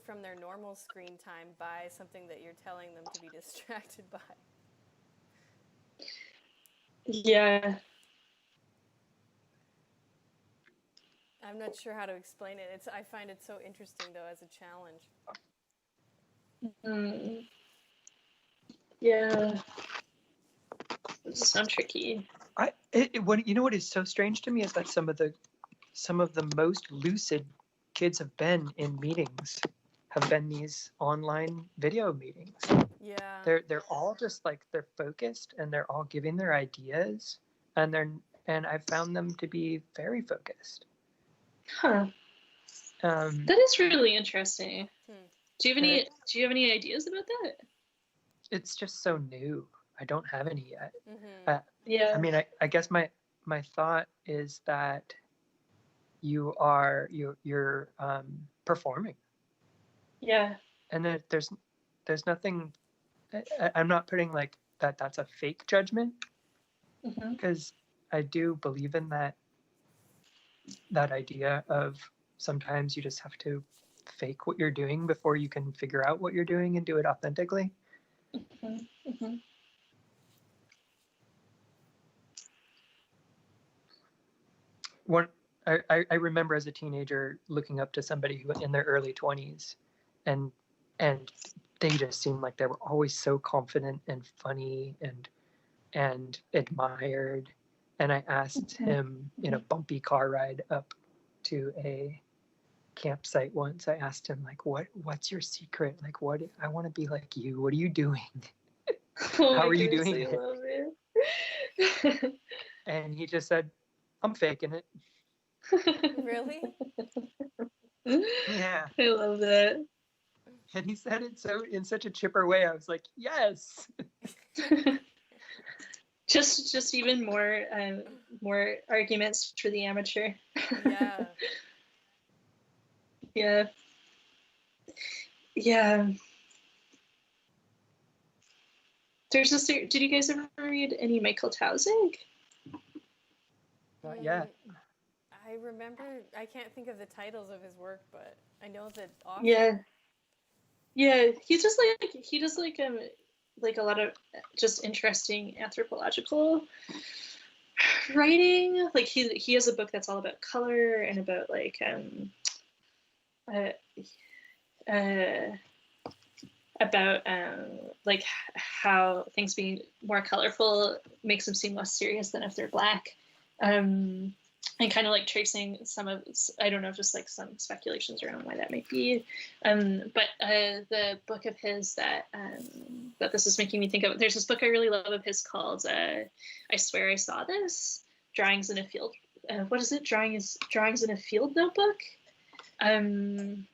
from their normal screen time by something that you're telling them to be distracted by. Yeah. I'm not sure how to explain it. I find it so interesting, though, as a challenge. Yeah. It sounds tricky. What is so strange to me is that some of the most lucid kids have been in meetings have been these online video meetings. Yeah. They're all just like, they're focused and they're all giving their ideas, and I've found them to be very focused. Huh. That is really interesting. Do you have any ideas about that? It's just so new. I don't have any yet. Yeah. I mean, I guess my thought is that you're performing. Yeah. And then there's nothing. I'm not putting like that's a fake judgment, because I do believe in that idea of sometimes you just have to fake what you're doing before you can figure out what you're doing and do it authentically. I remember as a teenager looking up to somebody who in their early 20s, and they just seemed like they were always so confident and funny and admired. And I asked him in a bumpy car ride up to a campsite once, I asked him, like, what's your secret? Like, what, I want to be like you. What are you doing? Oh How my are you goodness, doing I it? love it. And he just said, I'm faking it. Really? Yeah. I love that. And he said it so in such a chipper way. I was like, yes. Just even more arguments for the amateur. Yeah. Yeah. Yeah. There's this. Did you guys ever read any Michael Tausig? Not yet. I remember, I can't think of the titles of his work, but I know that author. Yeah. He does like a lot of just interesting anthropological writing. Like he has a book that's all about color and about like about like how things being more colorful makes them seem less serious than if they're black, and kind of like tracing some of, I don't know, just like some speculations around why that might be. But the book of his that this is making me think of, there's this book I really love of his called I Swear I Saw This, Drawings in a Field. What is it? Drawings in a Field Notebook. And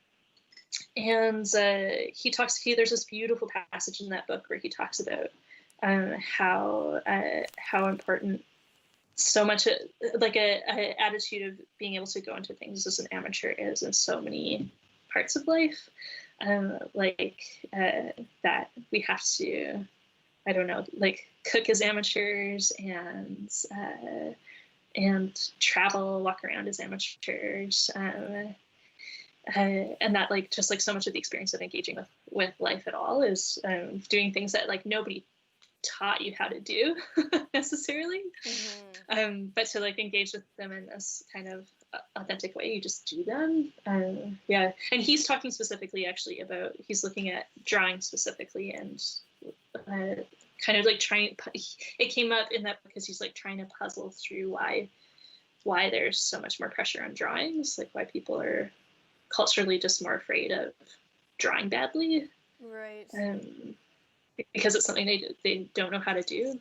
there's this beautiful passage in that book where he talks about how important so much like a attitude of being able to go into things as an amateur is in so many parts of life, that we have to, I don't know, like cook as amateurs and travel, walk around as amateurs. And that like just like so much of the experience of engaging with life at all is doing things that like nobody taught you how to do necessarily, but to like engage with them in this kind of authentic way, you just do them. Yeah, and he's talking specifically actually about, he's looking at drawing specifically and kind of like trying, it came up in that because he's like trying to puzzle through why there's so much more pressure on drawings, like why people are culturally just more afraid of drawing badly, Right. because it's something they don't know how to do.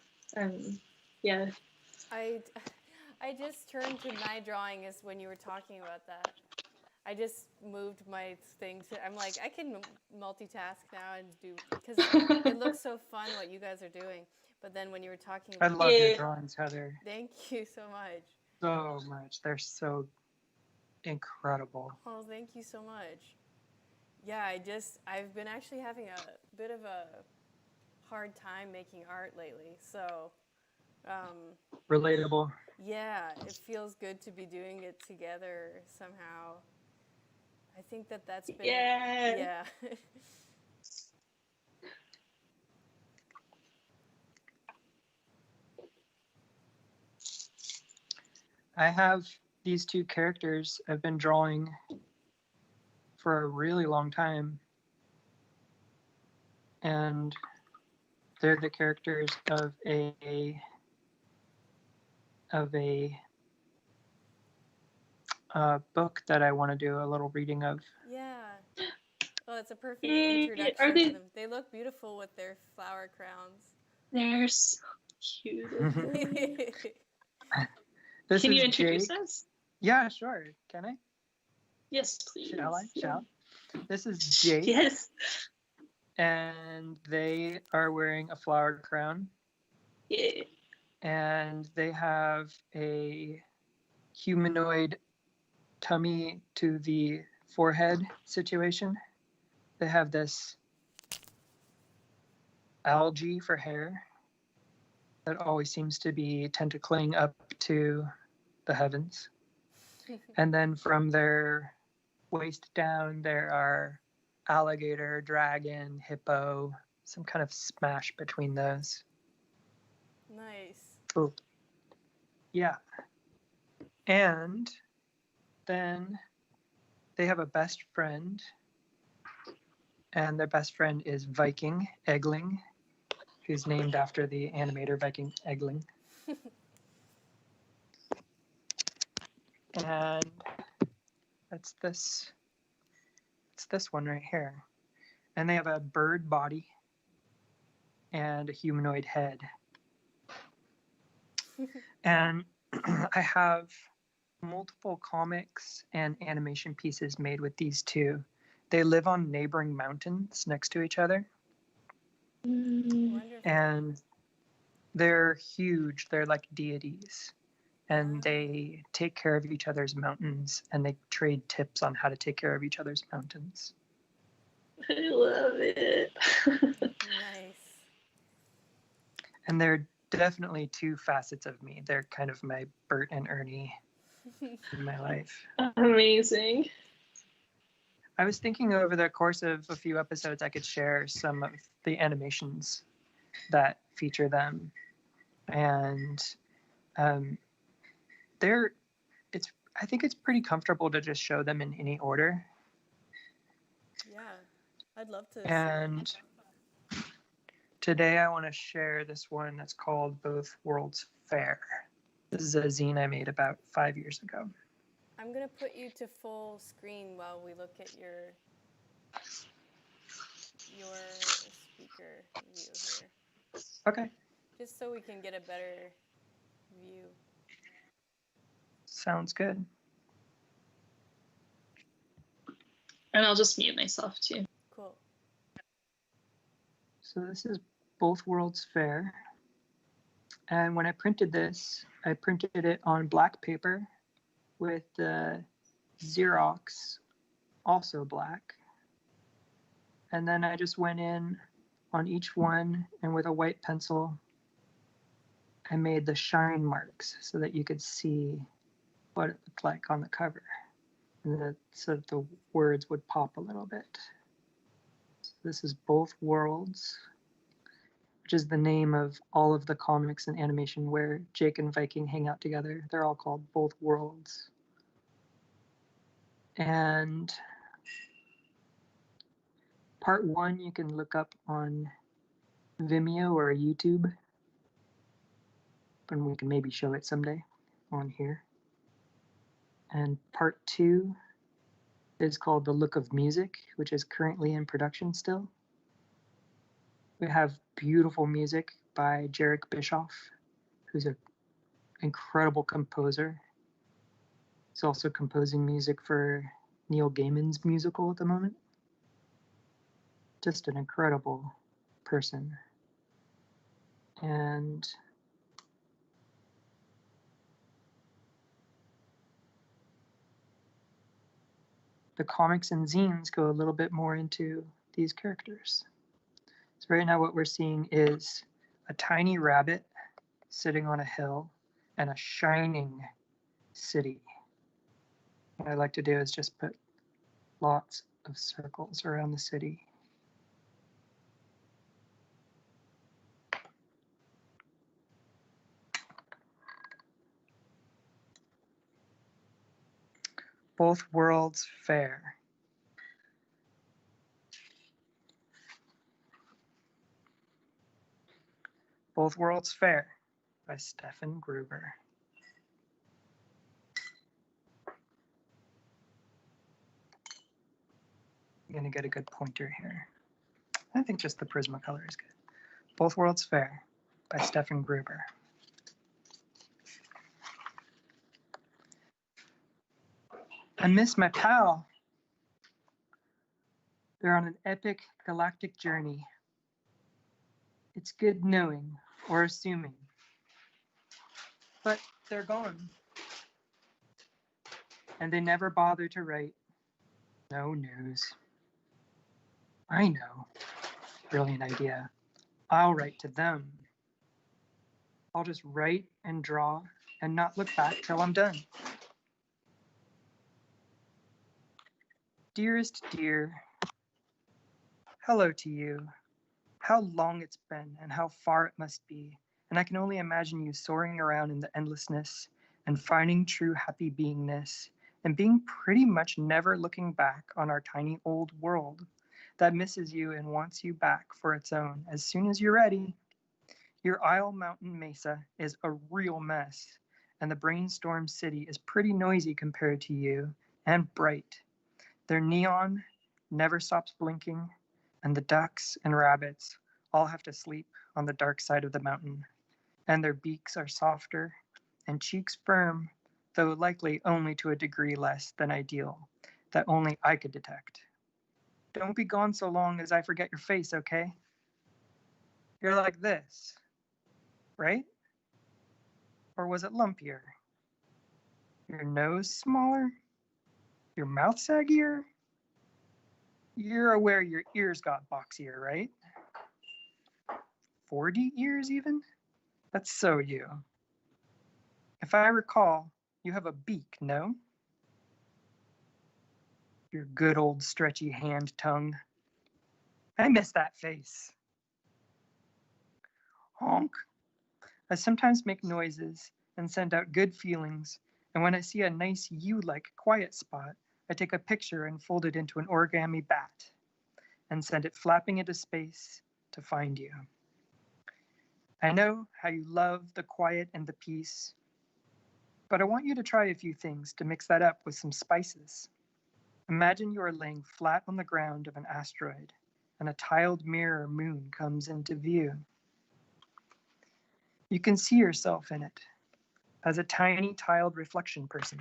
Yeah. I just turned to my drawing as when you were talking about that. I just moved my thing to, I'm like, I can multitask now and do, because it looks so fun what you guys are doing. But then when you were talking I about, love your drawings, Heather. thank you so much. So much. They're so incredible. Oh, thank you so much. Yeah, I've been actually having a bit of a hard time making art lately. So, Relatable. yeah, it feels good to be doing it together somehow. I think that's been, yeah. I have these two characters I've been drawing for a really long time, and they're the characters of a book that I want to do a little reading of. Yeah. Well, it's a perfect introduction to them. They look beautiful with their flower crowns. They're so cute. Can you introduce us? Yeah, sure. Can I? Yes, please. Shall I? Shall? This is Jake. Yes. And they are wearing a flower crown. Yeah. And they have a humanoid tummy to the forehead situation. They have this algae for hair that always seems to be tentacling up to the heavens. And then from their waist down, there are alligator, dragon, hippo, some kind of smash between those. Nice. Oh. Yeah. And then they have a best friend, and their best friend is Viking Eggling, who's named after the animator Viking Eggling. And It's this one right here. And they have a bird body and a humanoid head. And I have multiple comics and animation pieces made with these two. They live on neighboring mountains next to each other. Wonderful. And they're huge. They're like deities. And they take care of each other's mountains, and they trade tips on how to take care of each other's mountains. I love it. Nice. And they're definitely two facets of me. They're kind of my Bert and Ernie in my life. Amazing. I was thinking over the course of a few episodes, I could share some of the animations that feature them. And I think it's pretty comfortable to just show them in any order. Yeah, I'd love to. And today I want to share this one that's called Both Worlds Fair. This is a zine I made about 5 years ago. I'm going to put you to full screen while we look at your speaker view here. Okay. Just so we can get a better view. Sounds good. And I'll just mute myself too. Cool. So this is Both Worlds Fair. And when I printed this, I printed it on black paper with the Xerox also black. And then I just went in on each one, and with a white pencil, I made the shine marks so that you could see what it looked like on the cover. And so that the words would pop a little bit. So this is Both Worlds, which is the name of all of the comics and animation where Jake and Viking hang out together. They're all called Both Worlds. And part 1 you can look up on Vimeo or YouTube. And we can maybe show it someday on here. And part 2 is called The Look of Music, which is currently in production still. We have beautiful music by Jarek Bischoff, who's an incredible composer. He's also composing music for Neil Gaiman's musical at the moment. Just an incredible person. And the comics and zines go a little bit more into these characters. So right now what we're seeing is a tiny rabbit sitting on a hill and a shining city. What I like to do is just put lots of circles around the city. Both Worlds Fair. Both Worlds Fair by Stefan Gruber. I'm going to get a good pointer here. I think just the Prismacolor is good. Both Worlds Fair by Stefan Gruber. I miss my pal. They're on an epic galactic journey. It's good knowing or assuming. But they're gone. And they never bother to write. No news. I know. Brilliant idea. I'll write to them. I'll just write and draw and not look back till I'm done. Dearest dear, hello to you. How long it's been and how far it must be. And I can only imagine you soaring around in the endlessness and finding true happy beingness and being pretty much never looking back on our tiny old world that misses you and wants you back for its own as soon as you're ready. Your Isle Mountain Mesa is a real mess, and the Brainstorm City is pretty noisy compared to you, and bright. Their neon never stops blinking, and the ducks and rabbits all have to sleep on the dark side of the mountain, and their beaks are softer and cheeks firm, though likely only to a degree less than ideal that only I could detect. Don't be gone so long as I forget your face, okay? You're like this, right? Or was it lumpier? Your nose smaller? Your mouth saggier? You're aware your ears got boxier, right? 40 ears even? That's so you. If I recall, you have a beak, no? Your good old stretchy hand tongue. I miss that face. Honk. I sometimes make noises and send out good feelings, and when I see a nice you-like quiet spot, I take a picture and fold it into an origami bat and send it flapping into space to find you. I know how you love the quiet and the peace, but I want you to try a few things to mix that up with some spices. Imagine you are laying flat on the ground of an asteroid, and a tiled mirror moon comes into view. You can see yourself in it as a tiny tiled reflection person.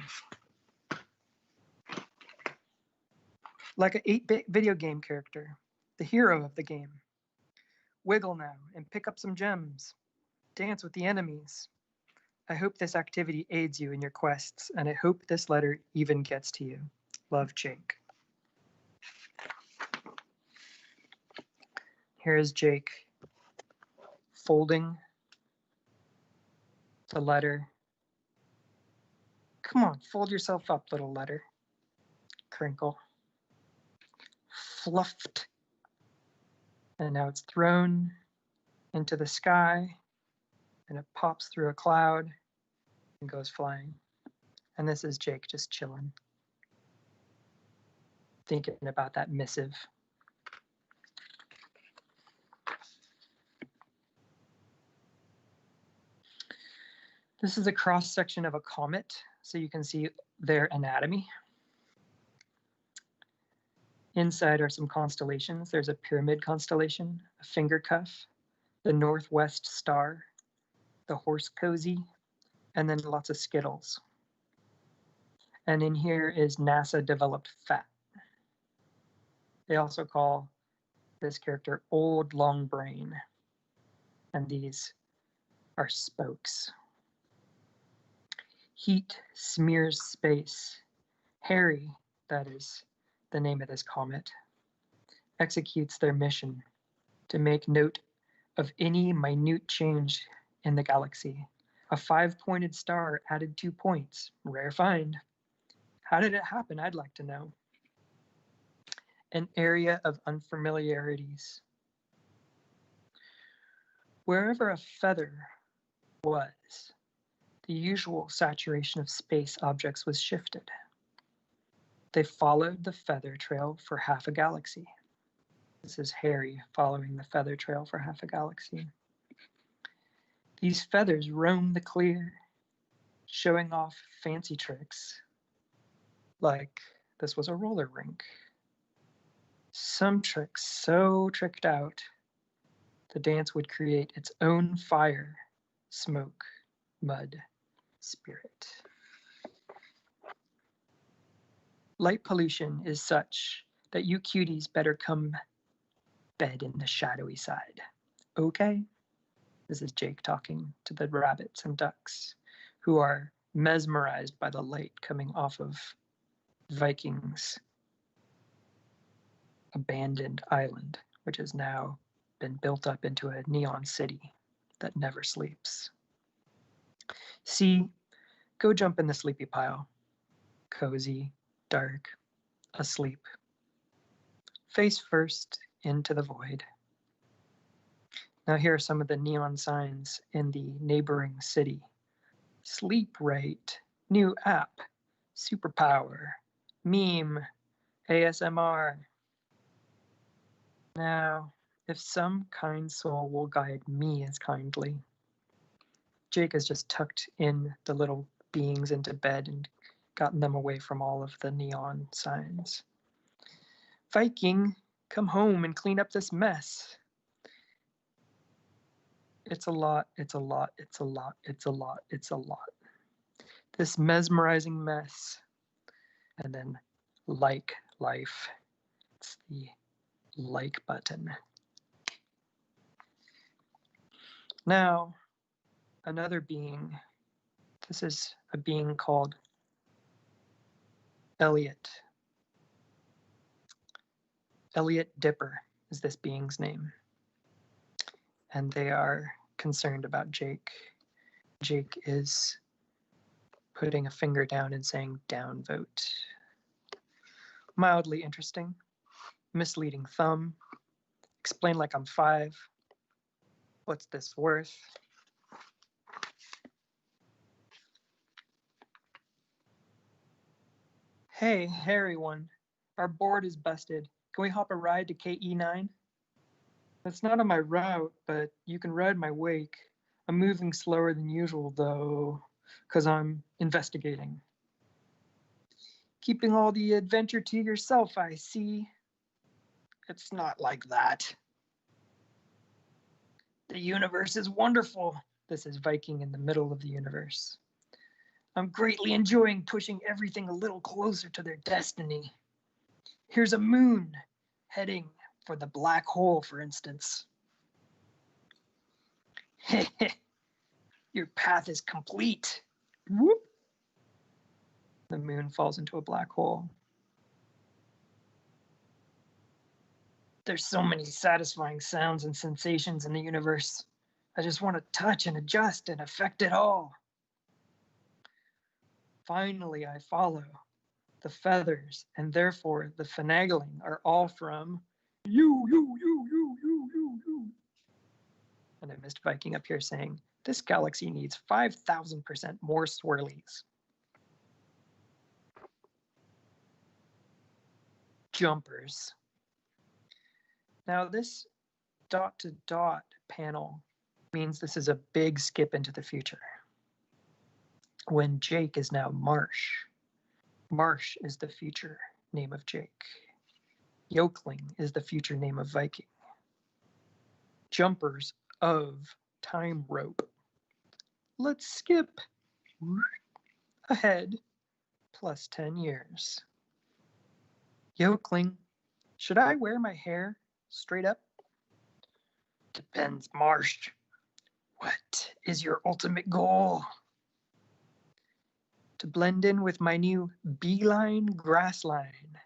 Like an 8-bit video game character, the hero of the game. Wiggle now and pick up some gems. Dance with the enemies. I hope this activity aids you in your quests, and I hope this letter even gets to you. Love, Jake. Here's Jake folding the letter. Come on, fold yourself up, little letter. Crinkle. Fluffed. And now it's thrown into the sky, and it pops through a cloud and goes flying. And this is Jake just chilling, thinking about that missive. This is a cross section of a comet, so you can see their anatomy. Inside are some constellations. There's a pyramid constellation, a finger cuff, the Northwest Star, the horse cozy, and then lots of Skittles. And in here is NASA developed fat. They also call this character Old Long Brain. And these are spokes. Heat smears space. Harry, that is the name of this comet, executes their mission to make note of any minute change in the galaxy. A 5-pointed star added 2 points. Rare find. How did it happen? I'd like to know. An area of unfamiliarities. Wherever a feather was, the usual saturation of space objects was shifted. They followed the feather trail for half a galaxy. This is Harry following the feather trail for half a galaxy. These feathers roam the clear, showing off fancy tricks, like this was a roller rink. Some tricks so tricked out, the dance would create its own fire, smoke, mud, spirit. Light pollution is such that you cuties better come bed in the shadowy side. Okay? This is Jake talking to the rabbits and ducks, who are mesmerized by the light coming off of Vikings' abandoned island, which has now been built up into a neon city that never sleeps. See, go jump in the sleepy pile. Cozy, dark, asleep. Face first into the void. Now here are some of the neon signs in the neighboring city. Sleep right, new app, superpower, meme, ASMR. Now, if some kind soul will guide me as kindly. Jake has just tucked in the little beings into bed and gotten them away from all of the neon signs. Viking, come home and clean up this mess. It's a lot, it's a lot, it's a lot, it's a lot, it's a lot. This mesmerizing mess. And then like life. It's the like button. Now, another being. This is a being called Elliot. Elliot Dipper is this being's name. And they are concerned about Jake. Jake is putting a finger down and saying downvote. Mildly interesting. Misleading thumb. Explain like I'm 5. What's this worth? Hey, hairy one. Our board is busted. Can we hop a ride to KE9? That's not on my route, but you can ride my wake. I'm moving slower than usual, though, because I'm investigating. Keeping all the adventure to yourself, I see. It's not like that. The universe is wonderful. This is Viking in the middle of the universe. I'm greatly enjoying pushing everything a little closer to their destiny. Here's a moon heading for the black hole, for instance. Your path is complete. Whoop. The moon falls into a black hole. There's so many satisfying sounds and sensations in the universe. I just want to touch and adjust and affect it all. Finally, I follow. The feathers and therefore the finagling are all from you. And I missed Viking up here saying, this galaxy needs 5,000% more swirlies. Jumpers. Now this dot to dot panel means this is a big skip into the future. When Jake is now Marsh. Marsh is the future name of Jake. Yokeling is the future name of Viking. Jumpers of time rope. Let's skip ahead plus 10 years. Yokeling, should I wear my hair straight up? Depends, Marsh. What is your ultimate goal? To blend in with my new beeline grass line.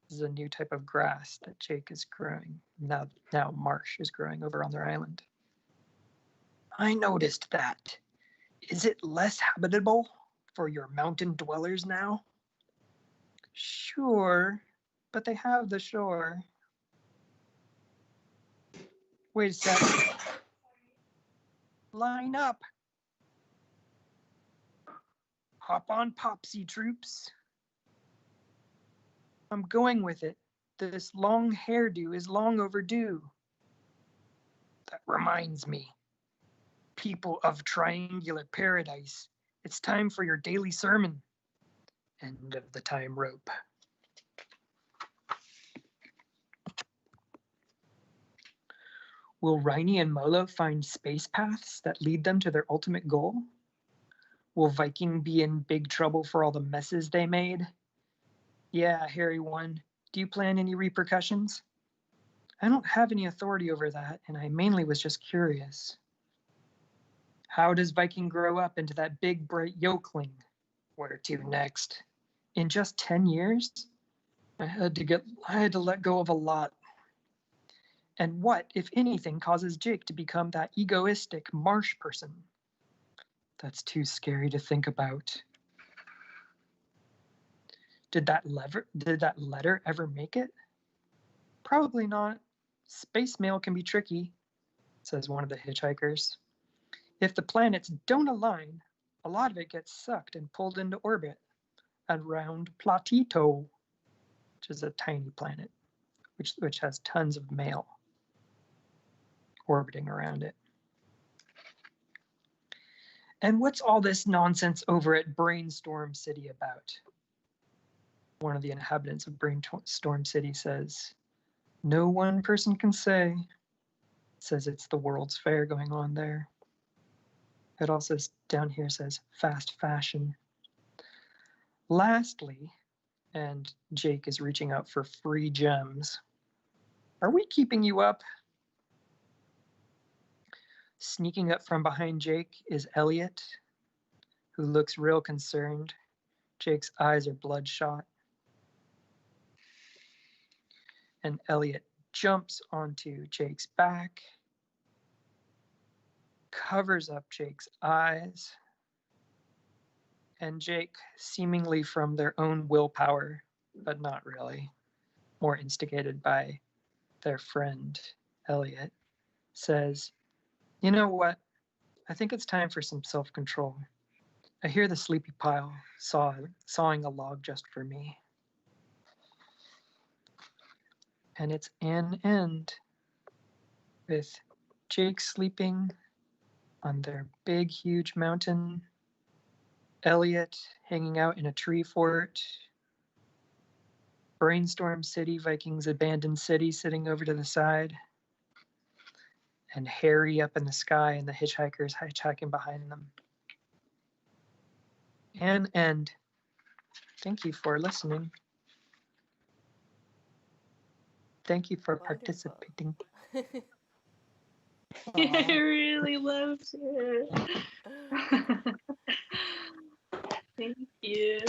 This is a new type of grass that Jake is growing. Now Marsh is growing over on their island. I noticed that. Is it less habitable for your mountain dwellers now? Sure, but they have the shore. Wait a sec. Line up. Hop on Popsy troops. I'm going with it. This long hairdo is long overdue. That reminds me. People of Triangular Paradise, it's time for your daily sermon. End of the time rope. Will Rhynie and Molo find space paths that lead them to their ultimate goal? Will Viking be in big trouble for all the messes they made? Yeah, hairy one. Do you plan any repercussions? I don't have any authority over that, and I mainly was just curious. How does Viking grow up into that big, bright yokeling? Where to next? In just 10 years? I had to let go of a lot. And what, if anything, causes Jake to become that egoistic marsh person? That's too scary to think about. Did that letter ever make it? Probably not. Space mail can be tricky, says one of the hitchhikers. If the planets don't align, a lot of it gets sucked and pulled into orbit around Platito, which is a tiny planet, which has tons of mail orbiting around it. And what's all this nonsense over at Brainstorm City about? One of the inhabitants of Brainstorm City says, "No one person can say." Says it's the World's Fair going on there. It also down here says fast fashion. Lastly, and Jake is reaching out for free gems. Are we keeping you up? Sneaking up from behind Jake is Elliot, who looks real concerned. Jake's eyes are bloodshot. And Elliot jumps onto Jake's back, covers up Jake's eyes, and Jake, seemingly from their own willpower, but not really, more instigated by their friend Elliot, says, "You know what? I think it's time for some self-control. I hear the sleepy pile sawing a log just for me." And it's an end with Jake sleeping on their big, huge mountain, Elliot hanging out in a tree fort, Brainstorm City, Vikings' abandoned city, sitting over to the side, and Harry up in the sky and the hitchhikers hitchhiking behind them. An end. Thank you for listening. Thank you for Wonderful. participating. I really loved it. Thank you.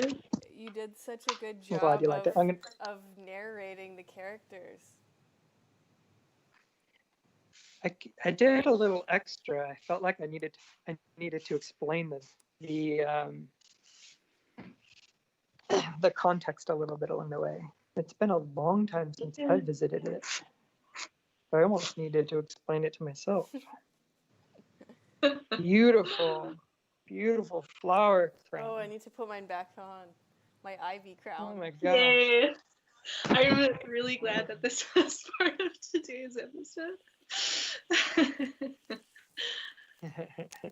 You did such a good I'm glad job you liked it. of narrating the characters. I did a little extra. I felt like I needed to explain the context a little bit along the way. It's been a long time since I visited it. I almost needed to explain it to myself. Beautiful, beautiful flower crown. Oh, I need to put mine back on. My ivy crown. Oh my gosh. Yay! I'm really glad that this was part of today's episode.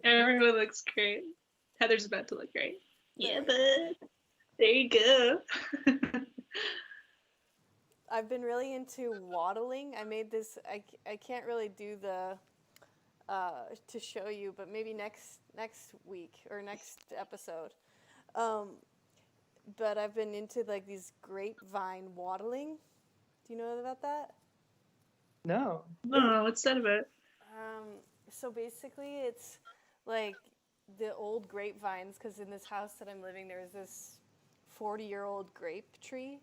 Everyone looks great. Heather's about to look great. Yeah, bud. There you go. I've been really into waddling. I made this. I can't really do the to show you, but maybe next week or next episode. But I've been into like these grapevine waddling. Do you know about that? No. No, what's that about? So basically, it's like the old grapevines, because in this house that I'm living, there's this 40-year-old grape tree,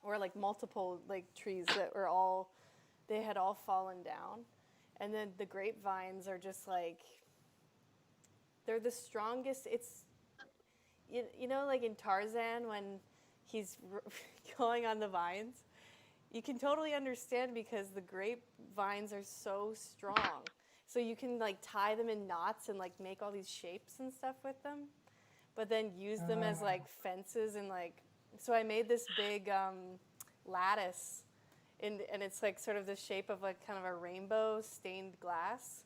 or like multiple like trees that were they had all fallen down, and then the grapevines are just like, they're the strongest. It's you know, like in Tarzan when he's going on the vines, you can totally understand because the grapevines are so strong. So you can like tie them in knots and like make all these shapes and stuff with them, but then use them as like fences and like. So I made this big lattice, and it's like sort of the shape of like kind of a rainbow stained glass.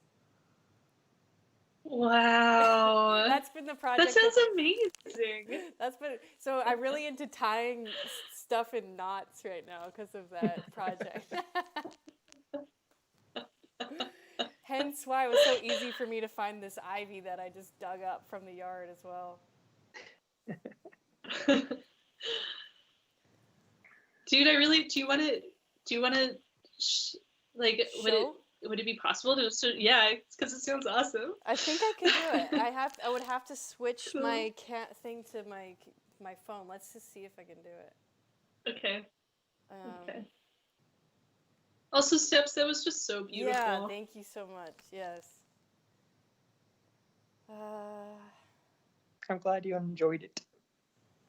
Wow. That's been the project. That sounds amazing. That's been, so I'm really into tying stuff in knots right now because of that project. Hence why it was so easy for me to find this ivy that I just dug up from the yard as well. Dude, do you want to like Show? would it be possible to just, yeah, because it sounds awesome. I think I could do it. I would have to switch my thing to my phone. Let's just see if I can do it. Okay. Okay. Also, Steps, that was just so beautiful. Yeah, thank you so much. Yes. I'm glad you enjoyed it.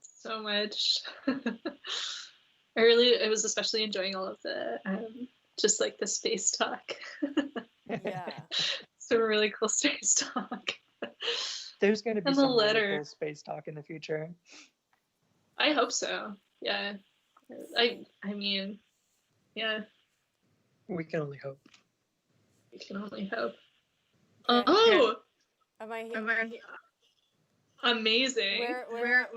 So much. I was especially enjoying all of the just like the space talk. Yeah. Some really cool space talk. There's going to be And the some really letter. cool space talk in the future. I hope so. Yeah. I mean, yeah. We can only hope. We can only hope. Okay. Oh! Am I Amazing. Where?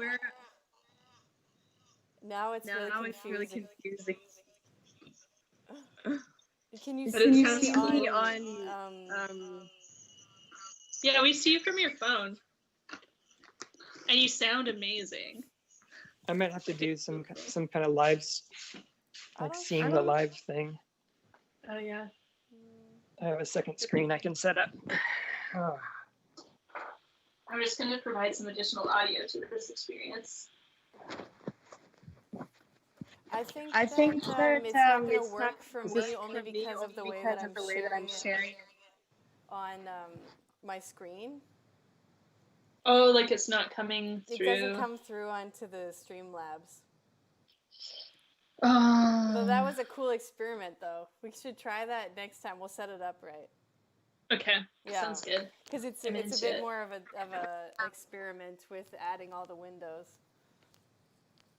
Now it's really confusing. Can you But see it me sounds on, Yeah, we see you from your phone. And you sound amazing. I might have to do some kind of live, like seeing the live thing. Oh, yeah. I have a second screen I can set up. I'm just going to provide some additional audio to this experience. I think that it's not going to work for me only because of the way that I'm sharing it on my screen. Oh, like it's not coming through. It doesn't come through onto the Streamlabs. Oh. So that was a cool experiment, though. We should try that next time. We'll set it up right. Okay, yeah. Sounds good. Because it's a bit more of a experiment with adding all the windows.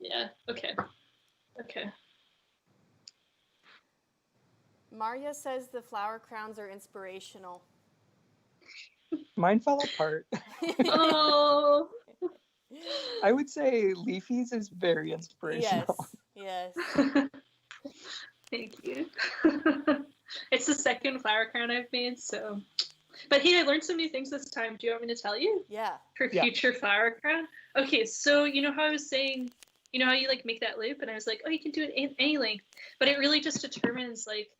Yeah. Okay. Maria says the flower crowns are inspirational. Mine fell apart. Oh. I would say Leafy's is very inspirational. Yes. Thank you. It's the second flower crown I've made, so. But hey, I learned some new things this time. Do you want me to tell you? Yeah. For future flower crown? Okay, so you know how I was saying, you know how you like make that loop, and I was like, oh, you can do it in any length, but it really just determines like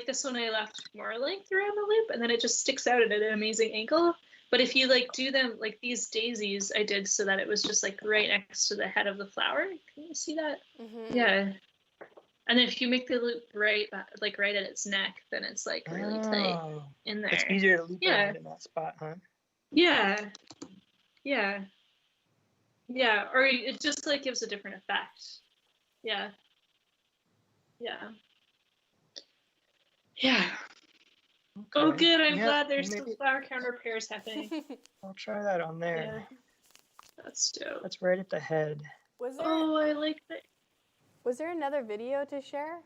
this one I left more length around the loop, and then it just sticks out at an amazing angle. But if you like do them like these daisies, I did so that it was just like right next to the head of the flower. Can you see that? Mm-hmm. Yeah. And then if you make the loop right at its neck, then it's like really tight in there. It's easier to loop it in that spot, huh? Yeah. Yeah. Yeah. Or it just like gives a different effect. Yeah. Yeah. Yeah. Okay. Oh, good. I'm glad there's some flower crown repairs happening. I'll try that on there. Yeah. That's dope. That's right at the head. Oh, I like that. Was there another video to share?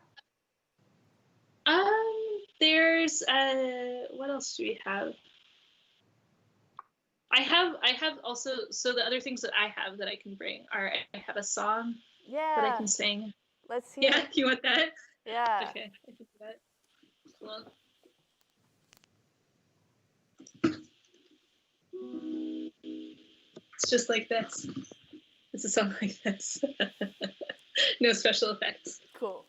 There's what else do we have? I have also, so the other things that I have that I can bring are I have a song that I can sing. Let's see. Yeah, you want that? Yeah. Okay, I can do that. Cool. It's just like this. It's a song like this. No special effects. Cool.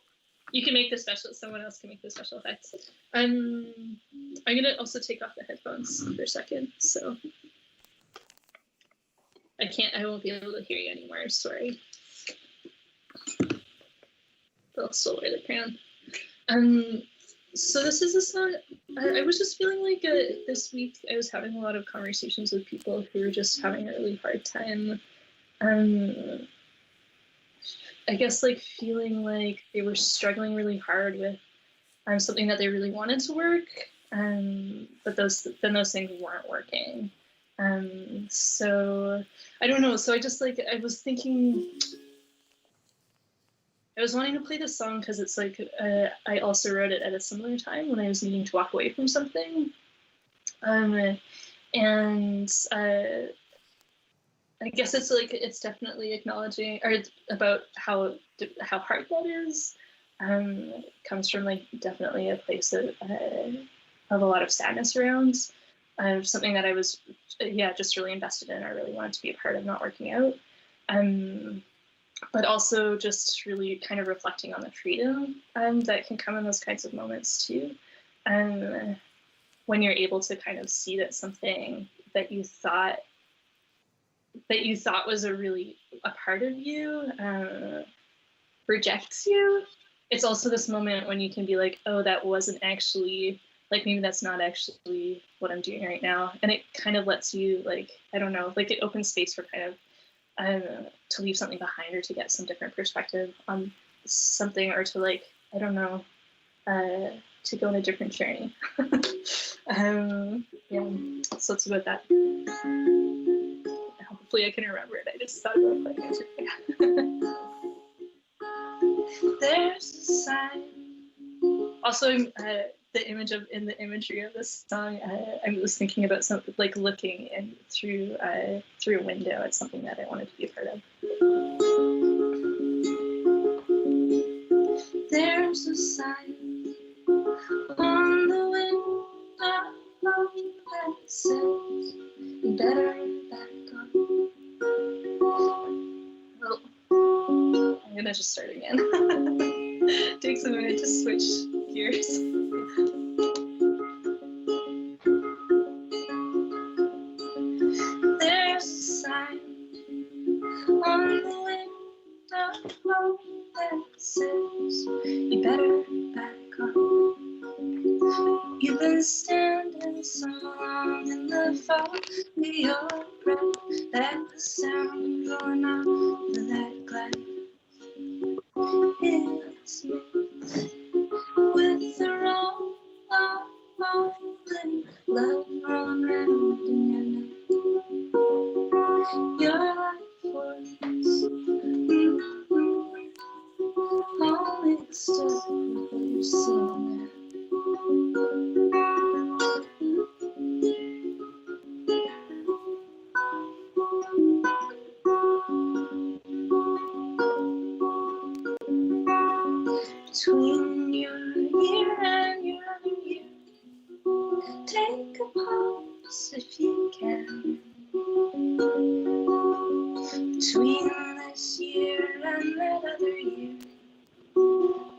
You can make the special. Someone else can make the special effects. I'm gonna also take off the headphones for a second, so I won't be able to hear you anymore. Sorry. But I'll still wear the crown. So this is a song. I was just feeling like this week I was having a lot of conversations with people who were just having a really hard time. I guess like feeling like they were struggling really hard with something that they really wanted to work, but those things weren't working. So I don't know. So I just like I was wanting to play this song because it's like I also wrote it at a similar time when I was needing to walk away from something, and I guess it's like it's definitely acknowledging or it's about how hard that is. It comes from like definitely a place of a lot of sadness around something that I was just really invested in. I really wanted to be a part of not working out, but also just really kind of reflecting on the freedom that can come in those kinds of moments too. When you're able to kind of see that something that you thought was a part of you rejects you. It's also this moment when you can be like, oh, that wasn't actually, like, maybe that's not actually what I'm doing right now. And it kind of lets you, like, I don't know, like it opens space for kind of to leave something behind or to get some different perspective on something or to like, I don't know, to go on a different journey. So it's about that. Hopefully I can remember it. I just thought about playing it. There's a sign. Also, the imagery of this song, I was thinking about something like looking in through a window at something that I wanted to be a part of. gonna just start again. Takes a minute to switch gears. There's a sign on the window that says you better back up. You've been standing so long in the fog of your breath that the sound going out of that glass is me with the rolling love rolling round in your life force. Only still you're sitting there. Between your ear and your other ear, take a pause if you can. Between this year and that other year,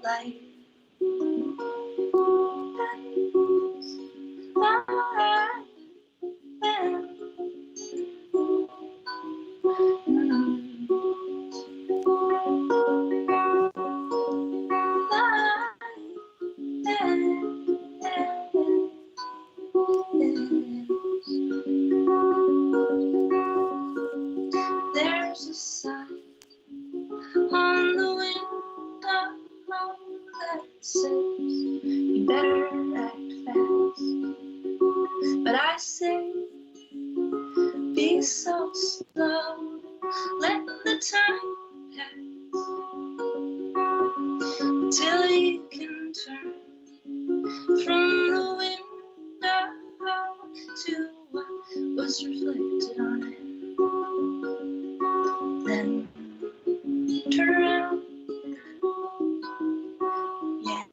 life there's a sign on the window that says you better act fast. But I say, be so slow, let the time pass till you can turn from the window to what was reflected on it. Then turn around, yeah,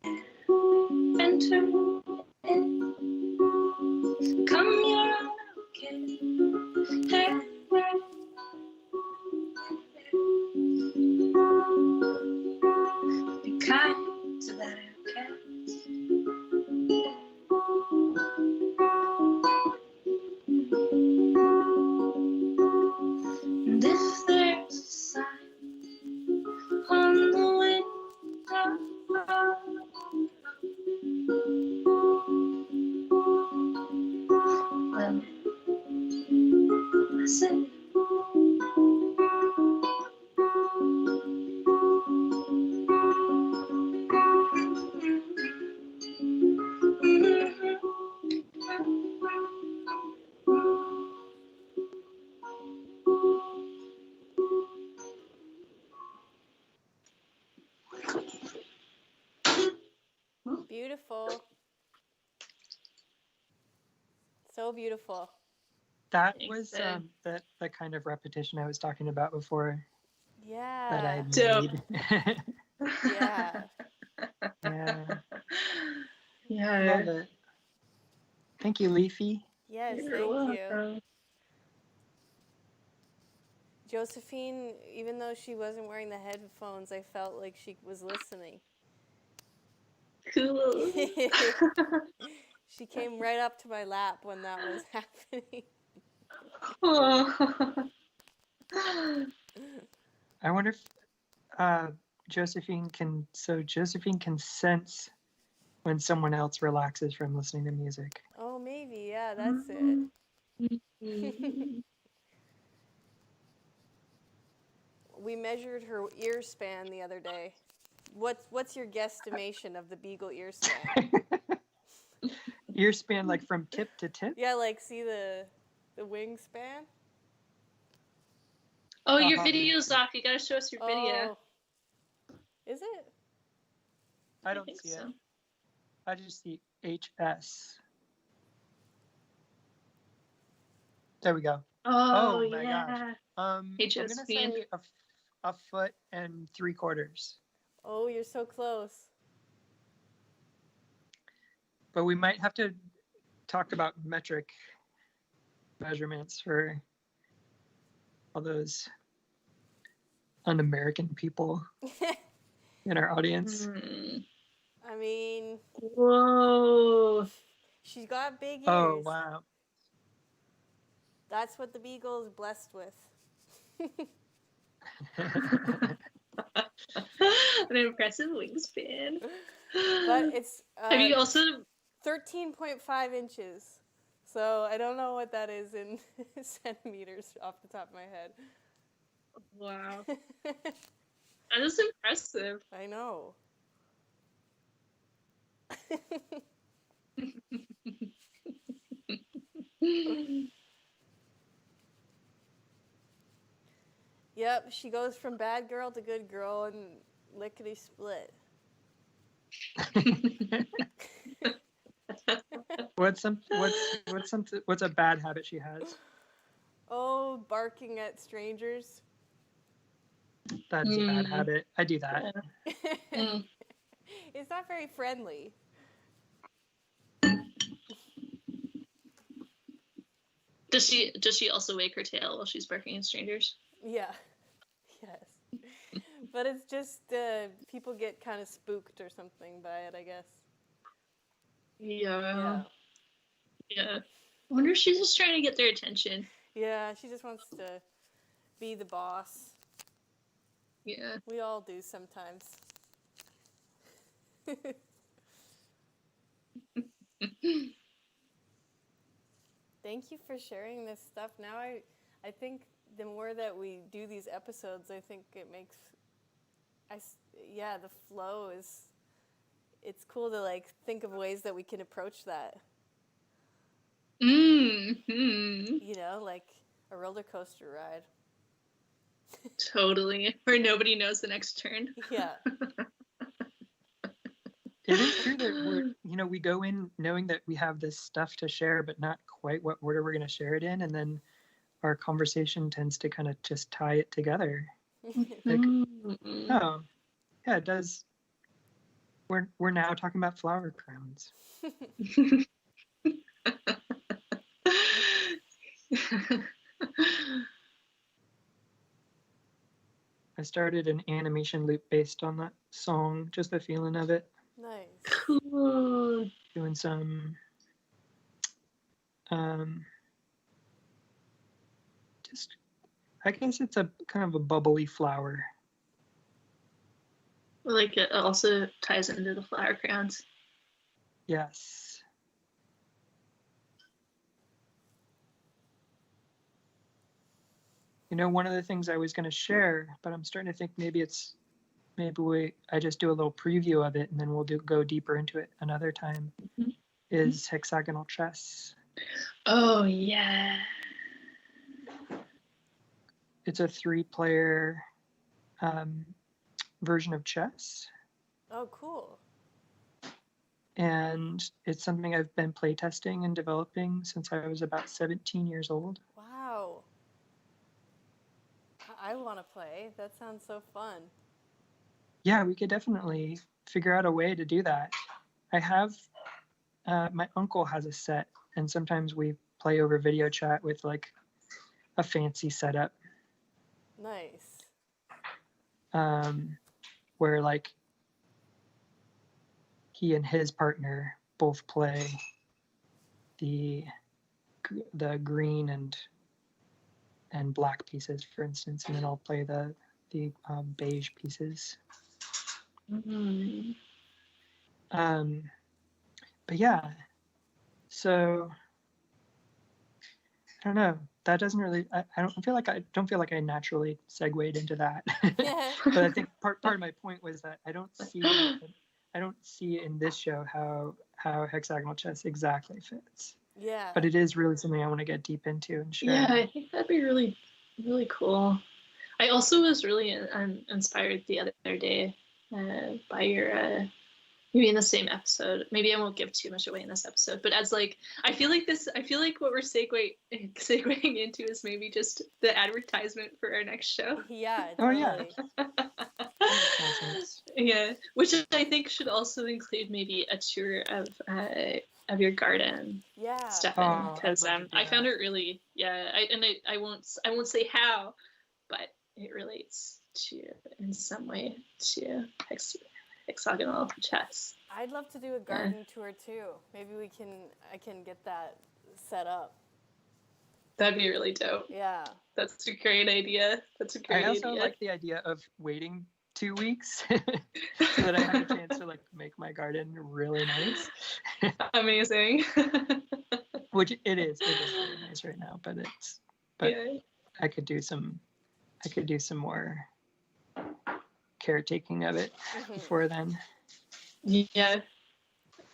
and turn in. Come your own, okay. Hey, be kind to that outcast. And if there's a sign on the window, well, listen. Beautiful. So beautiful. That Thanks, was Ed. the kind of repetition I was talking about before that I Yeah. Dope. made. Yeah. Yeah, Yeah. love it. Thank you, Leafy. Yes, You're thank you. welcome. Josephine, even though she wasn't wearing the headphones, I felt like she was listening. Cool. She came right up to my lap when that was happening. Oh. I wonder if Josephine can sense when someone else relaxes from listening to music. Oh, maybe, yeah, that's it. We measured her ear span the other day. What's your guesstimation of the beagle ear span? Ear span like from tip to tip? Yeah, like see the wingspan? Oh, your Uh-huh. video's off. You gotta show us your video. Oh. Is it? I don't think see so. it. I just see HS. There we go. Oh, my yeah. gosh. I'm Hey, gonna Josephine. say a foot and 3/4. Oh, you're so close. But we might have to talk about metric measurements for all those un-American people in our audience. I mean, Whoa. she's got big ears. Oh, wow. That's what the beagle is blessed with. An impressive wingspan. But it's Have you also 13.5 inches. So I don't know what that is in centimeters off the top of my head. wow. That is impressive. I know. Yep, she goes from bad girl to good girl and lickety split. What's a bad habit she has? Oh, barking at strangers. That's a bad habit. I do that. It's not very friendly. Does she also wag her tail while she's barking at strangers? Yeah. Yes. But it's just people get kind of spooked or something by it, I guess. Yeah. I wonder if she's just trying to get their attention. Yeah, she just wants to be the boss. Yeah. We all do sometimes. Thank you for sharing this stuff. Now I think the more that we do these episodes, I think it makes the flow is, it's cool to like think of ways that we can approach that. You know, like a roller coaster ride. Totally. Where nobody knows the next turn. Yeah. It is true that we go in knowing that we have this stuff to share, but not quite what order we're going to share it in, and then our conversation tends to kind of just tie it together. Like, oh, yeah, it does. We're now talking about flower crowns. I started an animation loop based on that song, just the feeling of it. Nice. Cool. Doing some just, I guess it's a kind of a bubbly flower. Like it also ties into the flower crowns. Yes. You know, one of the things I was going to share, but I'm starting to think maybe I just do a little preview of it and then we'll go deeper into it another time, is hexagonal chess. Oh, yeah. It's a 3-player version of chess. Oh, cool. And it's something I've been playtesting and developing since I was about 17 years old. Wow. I want to play. That sounds so fun. Yeah, we could definitely figure out a way to do that. I have, my uncle has a set, and sometimes we play over video chat with like a fancy setup. Nice. Where like he and his partner both play the green and black pieces, for instance, and then I'll play the beige pieces. But yeah, so I don't know. That doesn't really. I don't feel like I naturally segued into that. But I think part of my point was that I don't see in this show how hexagonal chess exactly fits. Yeah. But it is really something I want to get deep into and share. Yeah, I think that'd be really, really cool. I also was really inspired the other day by your, maybe in the same episode. Maybe I won't give too much away in this episode, but as like, I feel like what we're segueing into is maybe just the advertisement for our next show. Yeah. Oh Totally. yeah. Yeah, which I think should also include maybe a tour of your garden, Yeah. Stefan, because I'd love to do I found that. it really, I won't say how, but it relates to in some way to hexagonal chess. I'd love to do a garden tour too. Maybe I can get that set up. That'd be really dope. Yeah. That's a great idea. I also like the idea of waiting 2 weeks so that I have a chance to like make my garden really nice. Amazing. Which it is really nice right now, but yeah. I could do some more caretaking of it before then. Yeah.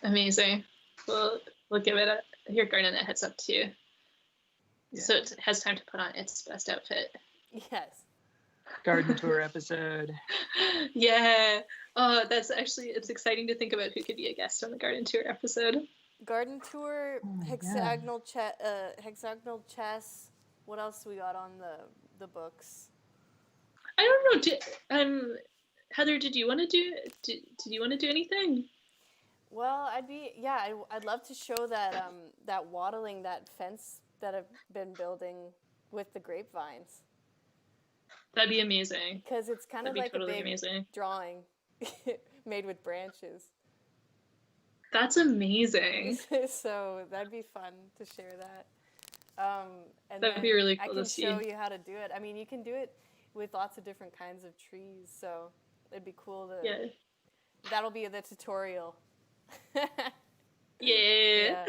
Amazing. We'll give it your garden a heads up too. Yeah. So it has time to put on its best outfit. Yes. Garden tour episode. Yeah. Oh, it's exciting to think about who could be a guest on the garden tour episode. Garden tour, hexagonal chess. What else we got on the books? I don't know. Heather, did you want to do? Did you want to do anything? Well, I'd love to show that that wattling, that fence that I've been building with the grapevines. That'd be amazing. Because it's kind of like totally a big drawing made with branches. That's amazing. So that'd be fun to share that. And that'd be really cool to see. I can show you how to do it. I mean, you can do it with lots of different kinds of trees, so it'd be cool to... Yeah. That'll be the tutorial. Yeah.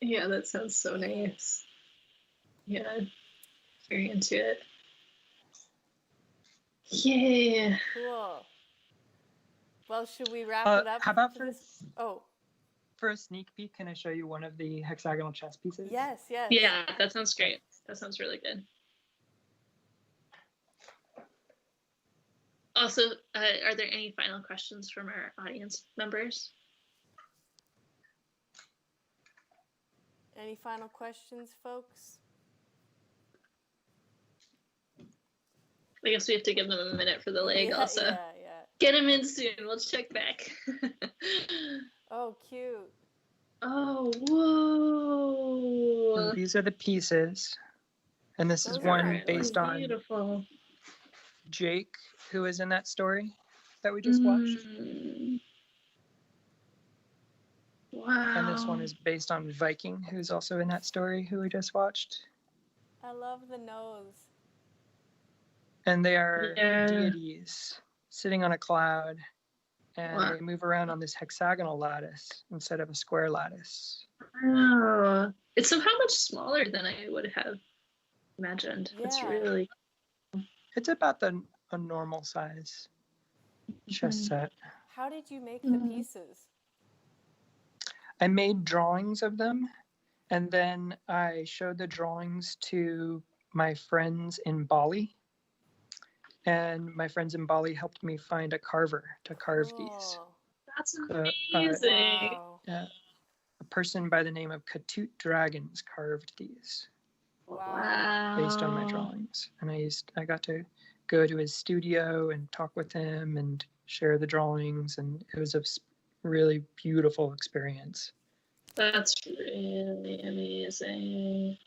Yeah, that sounds so nice. Yeah. Very into it. Yeah. Cool. Well, should we wrap it up? How about for a sneak peek, can I show you one of the hexagonal chess pieces? Yes. Yeah, that sounds great. That sounds really good. Also, are there any final questions from our audience members? Any final questions, folks? I guess we have to give them a minute for the leg also. Yeah. Get them in soon. We'll check back. Oh, cute. Oh, whoa. So these are the pieces. And this is one based on Jake, who is in that story that we just watched. Wow. And this one is based on Viking, who's also in that story, who we just watched. I love the nose. And they are deities sitting on a cloud, and they move around on this hexagonal lattice instead of a square lattice. Wow. It's somehow much smaller than I would have imagined. Yeah. It's really... It's about a normal size chess set. How did you make the pieces? I made drawings of them, and then I showed the drawings to my friends in Bali. And my friends in Bali helped me find a carver to carve these. That's amazing. A person by the name of Katut Dragons carved these. Wow. Based on my drawings. And I got to go to his studio and talk with him and share the drawings, and it was a really beautiful experience. That's really amazing.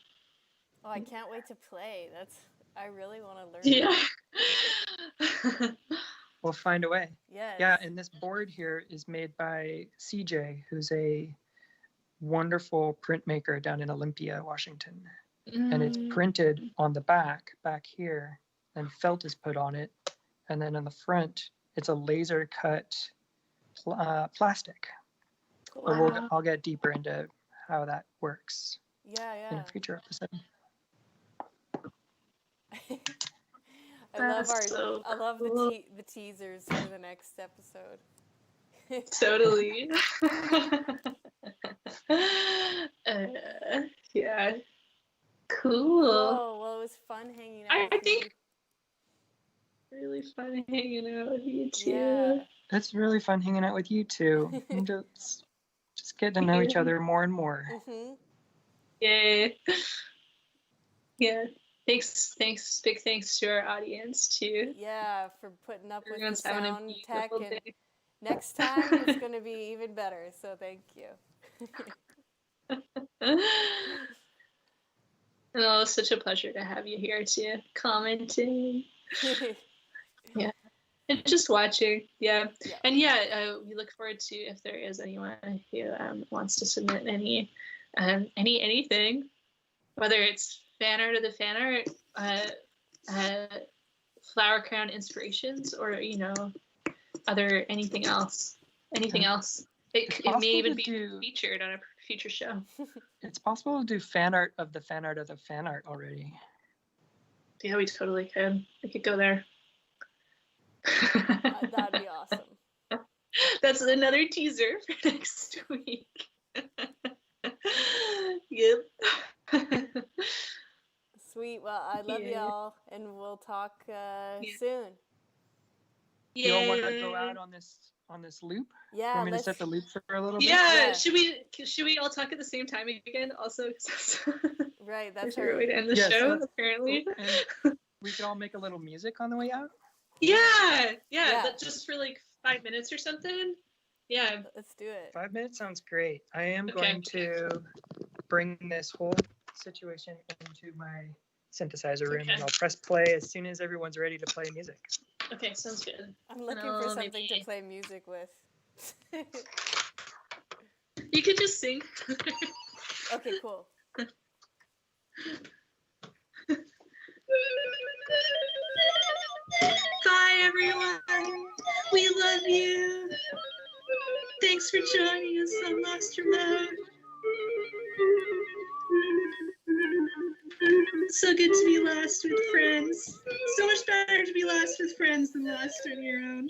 Oh, I can't wait to play. I really want to learn. Yeah. We'll find a way. Yes. Yeah, and this board here is made by CJ, who's a wonderful printmaker down in Olympia, Washington. And it's printed on the back here, and felt is put on it. And then on the front, it's a laser cut plastic. Wow. I'll get deeper into how that works in a future episode. I love the teasers for the next episode. Totally. Yeah. Cool. Oh, well, it was fun hanging out. I think really fun hanging out with you too. Yeah. It's really fun hanging out with you too. And just get to know each other more and more. Yay. Yeah. Thanks. Big thanks to our audience too. Yeah, for putting up Everyone's with the having a sound tech, beautiful and day. next time it's going to be even better. So thank you. Oh, it's such a pleasure to have you here too, commenting. Yeah. And just watching. Yeah. Yeah. And yeah, we look forward to if there is anyone who wants to submit anything, whether it's fan art of the fan art, flower crown inspirations, or other anything else. It may even be featured on a future show. It's possible to do fan art of the fan art of the fan art already. Yeah, we totally could. We could go there. That'd be awesome. That's another teaser for next week. Yep. Sweet. Well, I love Yeah. y'all, and we'll talk soon. You all want to go out on this loop? Yeah. Want me to set the loop for a little bit? Yeah. Yeah. Should we all talk at the same time again? Also, Right. that's That's a great way to end the Yes, show. that's- Apparently. And we could all make a little music on the way out. Yeah. Yeah. But just for like 5 minutes or something. Yeah. Let's do it. 5 minutes sounds great. I am Okay. going to bring this whole situation into my synthesizer room, Okay. and I'll press play as soon as everyone's ready to play music. Okay. Sounds good. I'm looking No, for something maybe- to play music with. You could just sing. Okay. Cool. Bye, everyone. We love you. Thanks for joining us on Lost Remote. So good to be lost with friends. So much better to be lost with friends than lost on your own.